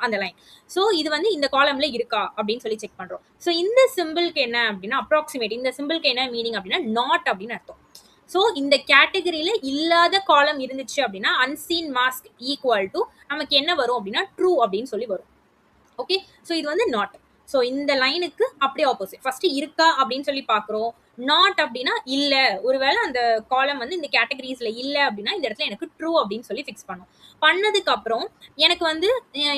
அந்த லைன். ஸோ இது வந்து இந்த காலம்ல இருக்கா அப்படின்னு சொல்லி செக் பண்ணுறோம். ஸோ இந்த சிம்பிளுக்கு என்ன அப்படின்னா அப்ராக்சிமேட், இந்த சிம்பிளுக்கு என்ன மீனிங் அப்படின்னா நாட் அப்படின்னு அர்த்தம். ஸோ இந்த கேட்டகரியில இல்லாத காலம் இருந்துச்சு அப்படின்னா அன்சீன் மாஸ்க் ஈக்குவல் டு நமக்கு என்ன வரும் அப்படின்னா ட்ரூ அப்படின்னு சொல்லி வரும். ஓகே. ஸோ இது வந்து நாட். ஸோ இந்த லைனுக்கு அப்படியே ஆப்போசிட். ஃபர்ஸ்ட் இருக்கா அப்படின்னு சொல்லி பார்க்குறோம். நாட் அப்படின்னா இல்லை, ஒருவேளை அந்த காலம் வந்து இந்த கேட்டகரிஸ்ல இல்லை அப்படின்னா இந்த இடத்துல எனக்கு ட்ரூ அப்படின்னு சொல்லி ஃபிக்ஸ் பண்ணும். பண்ணதுக்கு அப்புறம் எனக்கு வந்து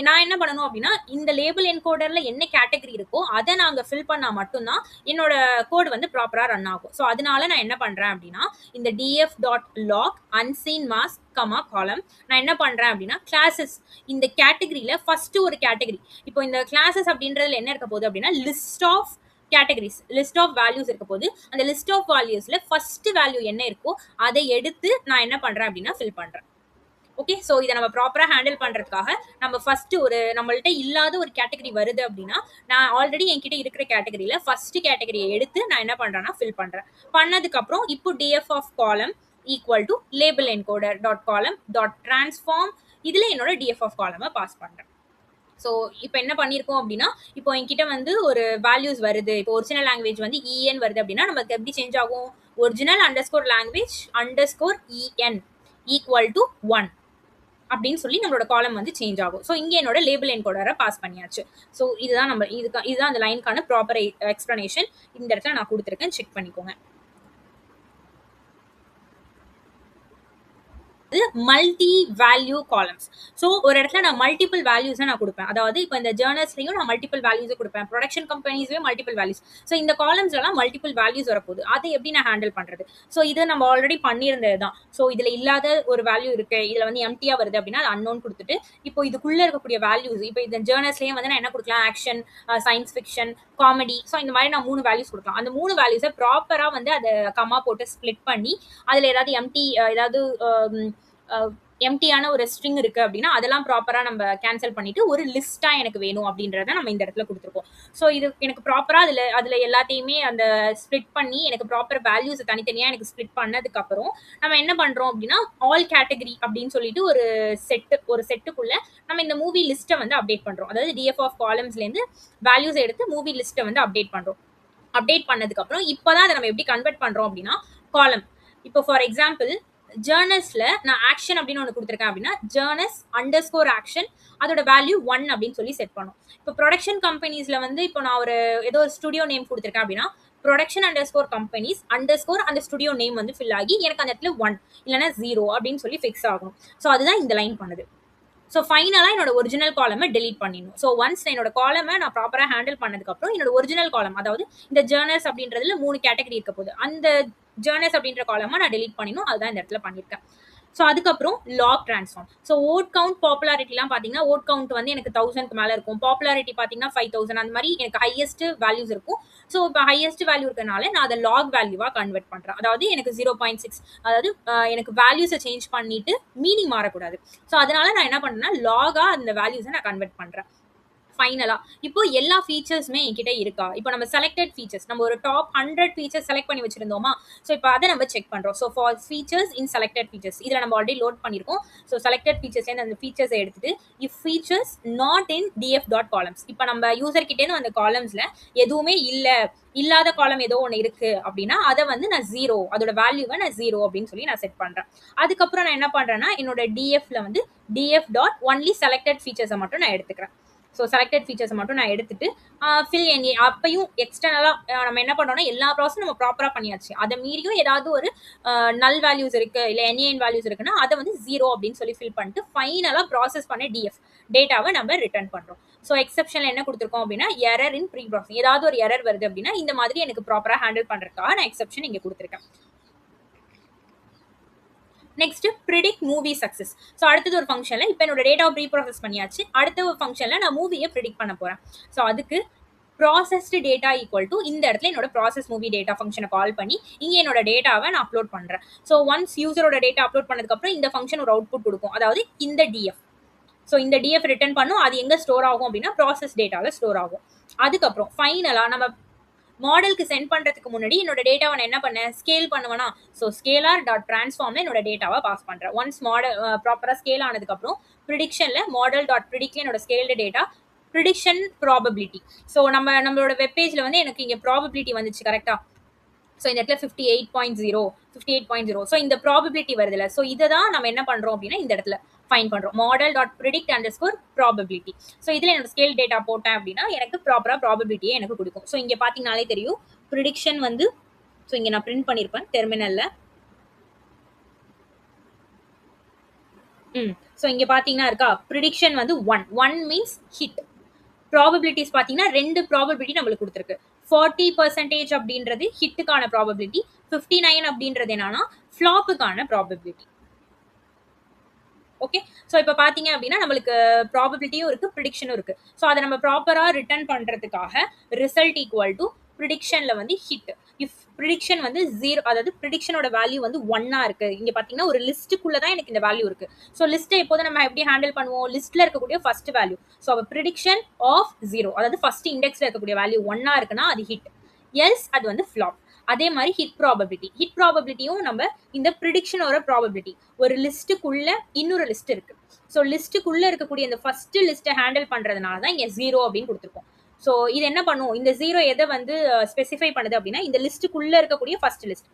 நான் என்ன பண்ணணும் அப்படின்னா இந்த லேபிள் என்கோடர்ல என்ன கேட்டகரி இருக்கோ அதை நாங்க ஃபில் பண்ணா மட்டும்தான் என்னோட கோட் வந்து ப்ராப்பரா ரன் ஆகும். ஸோ அதனால நான் என்ன பண்றேன் அப்படின்னா இந்த DF dot loc unseen mask comma column நான் என்ன பண்றேன் அப்படின்னா கிளாஸஸ் இந்த கேட்டகரியில ஃபர்ஸ்ட் ஒரு கேட்டகரி. இப்போ இந்த கிளாஸஸ் அப்படின்றதுல என்ன இருக்க போகுது அப்படின்னா list of categories, list of values இருக்க போது அந்த லிஸ்ட் ஆஃப் வேல்யூஸ்ல ஃபர்ஸ்ட் வேல்யூ என்ன இருக்கோ அதை எடுத்து நான் என்ன பண்றேன் அப்படின்னா ஃபில் பண்றேன். ஓகே. ஸோ இதை நம்ம ப்ராப்பராக ஹேண்டில் பண்ணுறதுக்காக நம்ம ஃபர்ஸ்ட் நம்மள்ட்ட இல்லாத ஒரு கேட்டகரி வருது அப்படின்னா நான் ஆல்ரெடி என்கிட்ட இருக்கிற கேட்டகரியில் ஃபர்ஸ்ட் கேட்டகரியை எடுத்து நான் என்ன பண்ணுறேன்னா ஃபில் பண்ணுறேன். பண்ணதுக்கப்புறம் இப்போ DF of column equal to label encoder dot column dot transform இதில் என்னோட டிஎஃப் ஆஃப் காலமை பாஸ் பண்ணுறேன். ஸோ இப்போ என்ன பண்ணியிருக்கோம் அப்படின்னா இப்போ என்கிட்ட வந்து ஒரு வேல்யூஸ் வருது. இப்போ ஒரிஜினல் லாங்குவேஜ் வந்து இஎன் வருது அப்படின்னா நமக்கு எப்படி சேஞ்ச் ஆகும்? ஒரிஜினல் அண்டர்ஸ்கோர் லாங்குவேஜ் அண்டர்ஸ்கோர் இஎன் ஈக்குவல் டு 1 அப்படின்னு சொல்லி நம்மளோட காலம் வந்து சேஞ்ச் ஆகும். ஸோ இங்கே என்னோட லேபிள் என்கோடரை பாஸ் பண்ணியாச்சு. ஸோ இதுதான் இதுதான் அந்த லைனுக்கான ப்ராப்பர் எக்ஸ்பிளனேஷன். இந்த இடத்துல நான் கொடுத்துருக்கேன், செக் பண்ணிக்கோங்க. Multi value columns. ஸோ ஒரு இடத்துல நான் மல்டிபிள் வேல்யூஸ் நான் கொடுப்பேன். அதாவது இப்போ இந்த ஜேர்னல்ஸ்லையும் நான் மல்டிபிள் வேல்யூஸ் கொடுப்பேன், ப்ரொடக்ஷன் கம்பெனிஸ்லயும் மல்டிபிள் வேல்யூஸ். ஸோ இந்த காலம்ஸ்ல எல்லாம் மல்டிபிள் வேல்யூஸ் வரப்போகுது. அதை எப்படி நான் ஹேண்டில் பண்றது? ஸோ இது நம்ம ஆல்ரெடி பண்ணியிருந்தது தான். ஸோ இதுல இல்லாத ஒரு வேல்யூ இருக்கு, இதுல வந்து எம்டியா வருது அப்படின்னா அது அன்னோன் கொடுத்துட்டு, இப்போ இதுக்குள்ள இருக்கக்கூடிய வேல்யூஸ், இப்போ இந்த ஜேர்னல்ஸ்லயும் வந்து நான் என்ன கொடுக்கலாம், action, science fiction, comedy, so இந்த மாதிரி நான் 3 வேல்யூஸ் கொடுக்கலாம். அந்த 3 வேல்யூஸை ப்ராப்பரா வந்து அதை கமா போட்டு ஸ்பிளிட் பண்ணி அதுல ஏதாவது எம்டி, ஏதாவது எம்டியான ஒரு ஸ்ட்ரிங் இருக்கு அப்படின்னா அதெல்லாம் ப்ராப்பரா நம்ம கேன்சல் பண்ணிட்டு ஒரு லிஸ்டா எனக்கு வேணும் அப்படின்றத நம்ம இந்த இடத்துல கொடுத்துருக்கோம். ஸோ இது எனக்கு ப்ராப்பரா அதுல எல்லாத்தையுமே அந்த ஸ்பிளிட் பண்ணி எனக்கு ப்ராப்பர் வேல்யூஸ் தனித்தனியா எனக்கு ஸ்பிளிட் பண்ணதுக்கு அப்புறம் நம்ம என்ன பண்றோம் அப்படின்னா ஆல் கேட்டகரி அப்படின்னு சொல்லிட்டு ஒரு செட்டுக்குள்ள நம்ம இந்த மூவி லிஸ்ட்டை வந்து அப்டேட் பண்றோம். அதாவது டிஎஃப் ஆஃப் காலம்ஸ்ல இருந்து வேல்யூஸ் எடுத்து மூவி லிஸ்ட்டை வந்து அப்டேட் பண்றோம். அப்டேட் பண்ணதுக்கு அப்புறம் இப்பதான் அதை நம்ம எப்படி கன்வெர்ட் பண்றோம் அப்படின்னா காலம். இப்போ ஃபார் எக்ஸாம்பிள் ஜேர்னல்ஸ்ல நான் ஆக்ஷன் அப்படின்னு ஒன்று கொடுத்துருக்கேன் அப்படின்னா ஜேர்னல்ஸ் அண்டர்ஸ்கோர் ஆக்ஷன், அதோட வேல்யூ 1 அப்படின்னு சொல்லி செட் பண்ணும். இப்போ ப்ரொடக்ஷன் கம்பெனிஸ்ல வந்து இப்போ நான் ஏதோ ஒரு ஸ்டுடியோ நேம் கொடுத்துருக்கேன் அப்படின்னா ப்ரொடக்ஷன் அண்டர்ஸ்கோர் கம்பெனிஸ் அண்டர்ஸ்கோர் அந்த ஸ்டுடியோ நேம் வந்து ஃபில் ஆகி எனக்கு அந்த இடத்துல 1 இல்லைன்னா 0 அப்படின்னு சொல்லி ஃபிக்ஸ் ஆகும். ஸோ அதுதான் இந்த லைன் பண்ணுது. ஸோ ஃபைனலாக என்னோட ஒரிஜினல் காலமை டெலீட் பண்ணிடணும். ஸோ ஒன்ஸ் என்னோட காலமை நான் ப்ராப்பராக ஹேண்டில் பண்ணதுக்கப்புறம் என்னோட ஒரிஜினல் காலம், அதாவது இந்த ஜேர்னல்ஸ் அப்படின்றதுல 3 கேட்டகரி இருக்க போகுது, அந்த ஜேர்னல்ஸ் அப்படின்ற காலமா நான் டெலீட் பண்ணிடணும். அதுதான் இந்த இடத்துல பண்ணியிருக்கேன். ஸோ அதுக்கப்புறம் log transform. So vote count பாப்புலாரிட்டிலாம் பார்த்தீங்கன்னா ஓட் கவுண்ட் வந்து எனக்கு 1000க்கு மேலே இருக்கும், பாப்புலாரிட்டி பார்த்தீங்கன்னா 5000, அந்த மாதிரி எனக்கு ஹையஸ்ட் வேல்யூஸ் இருக்கும். ஸோ இப்போ ஹையஸ்ட் வேல்யூ இருக்கனால நான் அதை லாக் வேல்யூவாக கன்வெர்ட் பண்ணுறேன். அதாவது எனக்கு 0.6, அதாவது எனக்கு வேல்யூஸை சேஞ்ச் பண்ணிட்டு மீனிங் மாறக்கூடாது. ஸோ அதனால நான் என்ன பண்ணேன்னா லாகா அந்த வேல்யூஸை நான் கன்வெர்ட் பண்ணுறேன். ஃபைனலா இப்போ எல்லா ஃபீச்சர்ஸுமே என்கிட்ட இருக்கா? இப்போ நம்ம செலக்டட் ஃபீச்சர்ஸ், நம்ம ஒரு டாப் 100 ஃபீச்சர்ஸ் செலக்ட் பண்ணி வச்சிருந்தோமா? ஸோ இப்போ அதை நம்ம செக் பண்றோம். So for features in selected features இதில் நம்ம ஆல்ரெடி லோட் பண்ணியிருக்கோம். ஸோ செலக்டட் ஃபீச்சர்ஸ்லேருந்து அந்த ஃபீச்சர்ஸை எடுத்துட்டு if features not in DF dot columns, இப்போ நம்ம யூசர் கிட்டேருந்து அந்த காலம்ஸ்ல எதுவுமே இல்லாத காலம் ஏதோ ஒன்று இருக்கு அப்படின்னா அதை வந்து நான் 0, அதோட வேல்யூவை நான் 0 அப்படின்னு சொல்லி நான் செட் பண்றேன். அதுக்கப்புறம் நான் என்ன பண்றேன்னா என்னோட டிஎஃப்ல வந்து டிஎஃப் டாட் ஒன்லி செலக்டட் ஃபீச்சர்ஸை மட்டும் நான் எடுத்துக்கிறேன். ஸோ செலக்டட் ஃபீச்சர்ஸ் மட்டும் நான் எடுத்துட்டு ஃபில் என்ஏ அப்பையும் எக்ஸ்டர்னலாக நம்ம என்ன பண்ணோம்னா எல்லா ப்ராசஸும் நம்ம ப்ராப்பராக பண்ணியாச்சு. அதை மீறியும் ஏதாவது ஒரு நல் வேல்யூஸ் இருக்கு இல்லை என்ஏஎன் வேல்யூஸ் இருக்குன்னா அதை வந்து 0 அப்படின்னு சொல்லி ஃபில் பண்ணிட்டு ஃபைனலாக ப்ராசஸ் பண்ண டிஎஃப் டேட்டாவை நம்ம ரிட்டர்ன் பண்ணுறோம். ஸோ எக்ஸப்ஷனில் என்ன கொடுத்துருக்கோம் அப்படின்னா எரர் இன் ப்ரீ ப்ராசஸிங், ஏதாவது ஒரு எரர் வருது அப்படின்னா இந்த மாதிரி எனக்கு ப்ராப்பராக ஹேண்டில் பண்ணுறதுக்காக நான் எக்ஸப்ஷன் இங்கே கொடுத்துருக்கேன். Next predict movie success. So அடுத்தது ஒரு ஃபங்க்ஷனில் இப்போ என்னோட டேட்டா ப்ரீ ப்ராசஸ் பண்ணியாச்சு. அடுத்த ஒரு ஃபங்க்ஷனில் நான் மூவியை ப்ரிடிக்ட் பண்ண போகிறேன். ஸோ அதுக்கு ப்ராசஸ்டு டேட்டா ஈக்குவல் டு இந்த இடத்துல என்னோட ப்ராசஸ் மூவி டேட்டா ஃபங்க்ஷனை கால் பண்ணி இங்கே என்னோட டேட்டாவை நான் அப்லோட் பண்ணுறேன். ஸோ ஒன்ஸ் யூசரோட டேட்டா அப்லோட் பண்ணதுக்கப்புறம் இந்த ஃபங்க்ஷன் ஒரு அவுட்புட் கொடுக்கும், அதாவது இந்த டிஎஃப். ஸோ இந்த டிஎஃப் ரிட்டர்ன் பண்ணும். அது எங்கே ஸ்டோர் ஆகும் அப்படின்னா ப்ராசஸ் டேட்டாவில் ஸ்டோர் ஆகும். அதுக்கப்புறம் ஃபைனலாக நம்ம மாடலுக்கு சென்ட் பண்றதுக்கு முன்னாடி என்னோட டேட்டாவை நான் என்ன பண்ணேன், ஸ்கேல் பண்ணுவேனா? ஸோ ஸ்கேலார் டாட் ட்ரான்ஸ்ஃபார்ம்ல என்னோட டேட்டாவை பாஸ் பண்றேன். ஒன்ஸ் மாடல் ப்ராப்பராக ஸ்கேல் ஆனதுக்கு அப்புறம் ப்ரிடிக்ஷன்ல மாடல் டாட் ப்ரிடிக்ட்ல என்னோட scaled data prediction probability. So நம்மளோட வெப்பேஜ்ல வந்து எனக்கு இங்கே ப்ராபபிலிட்டி வந்துச்சு கரெக்டா? ஸோ இந்த இடத்துல 58.0. ஸோ இந்த ப்ராபபிலிட்டி வருதுல்ல, ஸோ இதை தான் நம்ம என்ன பண்றோம் அப்படின்னா இந்த இடத்துல ஃபைன் பண்றோம். Model dot predict underscore probability. So இதில் என்னோட ஸ்கேல் டேட்டா போட்டேன் அப்படின்னா எனக்கு ப்ராப்பராக ப்ராபபிலிட்டியே எனக்கு கொடுக்கும். ஸோ இங்கே பார்த்தீங்கனாலே தெரியும் ப்ரிடிக்ஷன் வந்து, ஸோ இங்கே நான் பிரிண்ட் பண்ணியிருப்பேன் டெர்மினல்ல. ஸோ இங்கே பார்த்தீங்கன்னா இருக்கா ப்ரிடிக்ஷன் வந்து 1 மீன்ஸ் ஹிட். ப்ராபபிலிட்டிஸ் பார்த்தீங்கன்னா 2 ப்ராபபிலிட்டி நம்மளுக்கு கொடுத்துருக்கு. 40% அப்படின்றது ஹிட்டுக்கான ப்ராபபிலிட்டி, 59 அப்படின்றது என்னன்னா ஃப்ளாப்புக்கான ப்ராபபிலிட்டி. ஓகே, ஸோ இப்போ பார்த்தீங்க அப்படின்னா நம்மளுக்கு ப்ராபபிலிட்டியும் இருக்கு, ப்ரிடிக்ஷனும் இருக்கு. ஸோ அதை நம்ம ப்ராப்பராக ரிட்டர்ன் பண்ணுறதுக்காக ரிசல்ட் ஈக்குவல் டு ப்ரிடிக்ஷன்ல வந்து ஹிட். இஃப் ப்ரிடிக்ஷன் வந்து 0, அதாவது ப்ரிடிக்ஷனோட வேல்யூ வந்து 1 இருக்கு. இங்க பாத்தீங்கன்னா ஒரு லிஸ்ட்டுக்குள்ள தான் எனக்கு இந்த வேல்யூ இருக்கு. ஸோ லிஸ்ட்டை எப்போதும் நம்ம எப்படி ஹேண்டில் பண்ணுவோம், லிஸ்ட்ல இருக்கக்கூடிய ஃபர்ஸ்ட் வேல்யூ. ஸோ அப்போ ப்ரிடிக்ஷன் ஆஃப் 0, அதாவது ஃபர்ஸ்ட் இண்டெக்ஸ்ல இருக்கக்கூடிய வேல்யூ 1 இருக்குன்னா அது ஹிட், எல்ஸ் அது வந்து ஃபிளாப். அதே மாதிரி ஹிட் ப்ராபபிலிட்டியும் நம்ம இந்த ப்ரிடிக்ஷனோட ப்ராபபிலிட்டி, ஒரு லிஸ்ட்டுக்குள்ள இன்னொரு லிஸ்ட் இருக்கு. ஸோ லிஸ்ட்டுக்குள்ள இருக்கக்கூடிய இந்த ஃபர்ஸ்ட் லிஸ்ட்டை ஹேண்டில் பண்றதுனால தான் இங்க 0 அப்படின்னு கொடுத்துருக்கோம். ஸோ இது என்ன பண்ணும், இந்த 0 எதை வந்து ஸ்பெசிஃபை பண்ணுது அப்படின்னா இந்த லிஸ்ட்டுக்குள்ள இருக்கக்கூடிய ஃபர்ஸ்ட் லிஸ்ட்.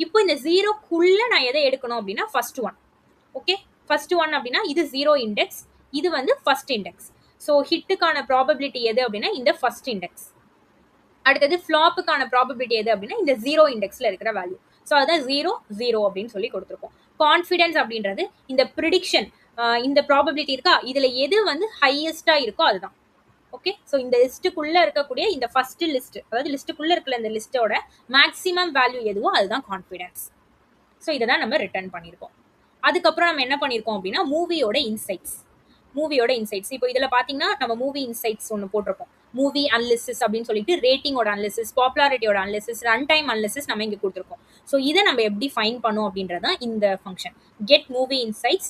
இப்போ இந்த 0க்குள்ள நான் எதை எடுக்கணும் அப்படின்னா ஃபர்ஸ்ட் 1. ஓகே, ஃபர்ஸ்ட் 1 அப்படின்னா இது 0 இண்டெக்ஸ், இது வந்து ஃபர்ஸ்ட் இண்டெக்ஸ். ஸோ ஹிட்டுக்கான ப்ராபபிலிட்டி எது அப்படின்னா இந்த ஃபர்ஸ்ட் இண்டெக்ஸ். அடுத்தது ஃப்ளாப்புக்கான ப்ராபபிலிட்டி எது அப்படின்னா இந்த 0 இண்டெக்ஸ்ல இருக்கிற வேல்யூ. ஸோ அதான் 0 0 அப்படின்னு சொல்லி கொடுத்துருக்கோம். கான்ஃபிடன்ஸ் அப்படின்றது இந்த ப்ரிடிக்ஷன், இந்த ப்ராபபிலிட்டி இருக்கா, இதுல எது வந்து ஹையஸ்டா இருக்கோ அதுதான். ஓகே, ஸோ இந்த லிஸ்ட்டுக்குள்ள இருக்கக்கூடிய இந்த ஃபர்ஸ்ட் லிஸ்ட், அதாவது லிஸ்ட்டுக்குள்ள இருக்கிற இந்த லிஸ்ட்டோட மேக்ஸிமம் வேல்யூ எதுவோ அதுதான் கான்ஃபிடன்ஸ். ஸோ இதை தான் நம்ம ரிட்டர்ன் பண்ணியிருக்கோம். அதுக்கப்புறம் நம்ம என்ன பண்ணியிருக்கோம் அப்படின்னா மூவியோட இன்சைட்ஸ். இப்போ இதில் பார்த்தீங்கன்னா நம்ம மூவி இன்சைட்ஸ் ஒன்று போட்டிருக்கோம். மூவி அனலிசிஸ் அப்படின்னு சொல்லிட்டு ரேட்டிங்கோட அனலிசிஸ், பாப்புலாரிட்டியோட அனலிசிஸ், ரன் டைம் அனலிசிஸ் நம்ம இங்கே கொடுத்துருக்கோம். ஸோ இதை நம்ம எப்படி ஃபைன் பண்ணோம் அப்படின்றது தான் இந்த function get movie insights.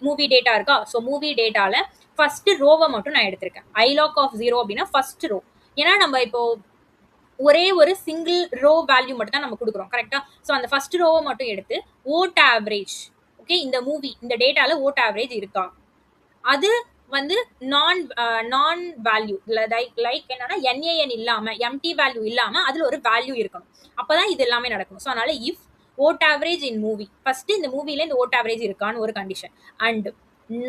Movie data இருக்கா, ஸோ மூவி டேட்டாவில் ஃபர்ஸ்ட் ரோவை மட்டும் நான் எடுத்திருக்கேன். ஐலாக் ஆஃப் 0 அப்படின்னா ஃபர்ஸ்ட் ரோ. ஏன்னா நம்ம இப்போ ஒரே ஒரு சிங்கிள் ரோ வேல்யூ மட்டும் தான் நம்ம கொடுக்குறோம், கரெக்டா? ஸோ அந்த ஃபர்ஸ்ட் ரோவை மட்டும் எடுத்து ஓட் ஆவரேஜ். ஓகே, இந்த டேட்டால ஓட் ஆவரேஜ் இருக்கா, அது வந்து நான் வேல்யூ லைக் என்னன்னா என்ஏஎன் இல்லாம எம்டி வேல்யூ இல்லாம அதுல ஒரு வேல்யூ இருக்கணும். அப்பதான் இது எல்லாமே நடக்கும். ஸோ அதனால if vote average in movie, first இந்த மூவில இந்த ஓட் ஆவரேஜ் இருக்கான்னு ஒரு condition. And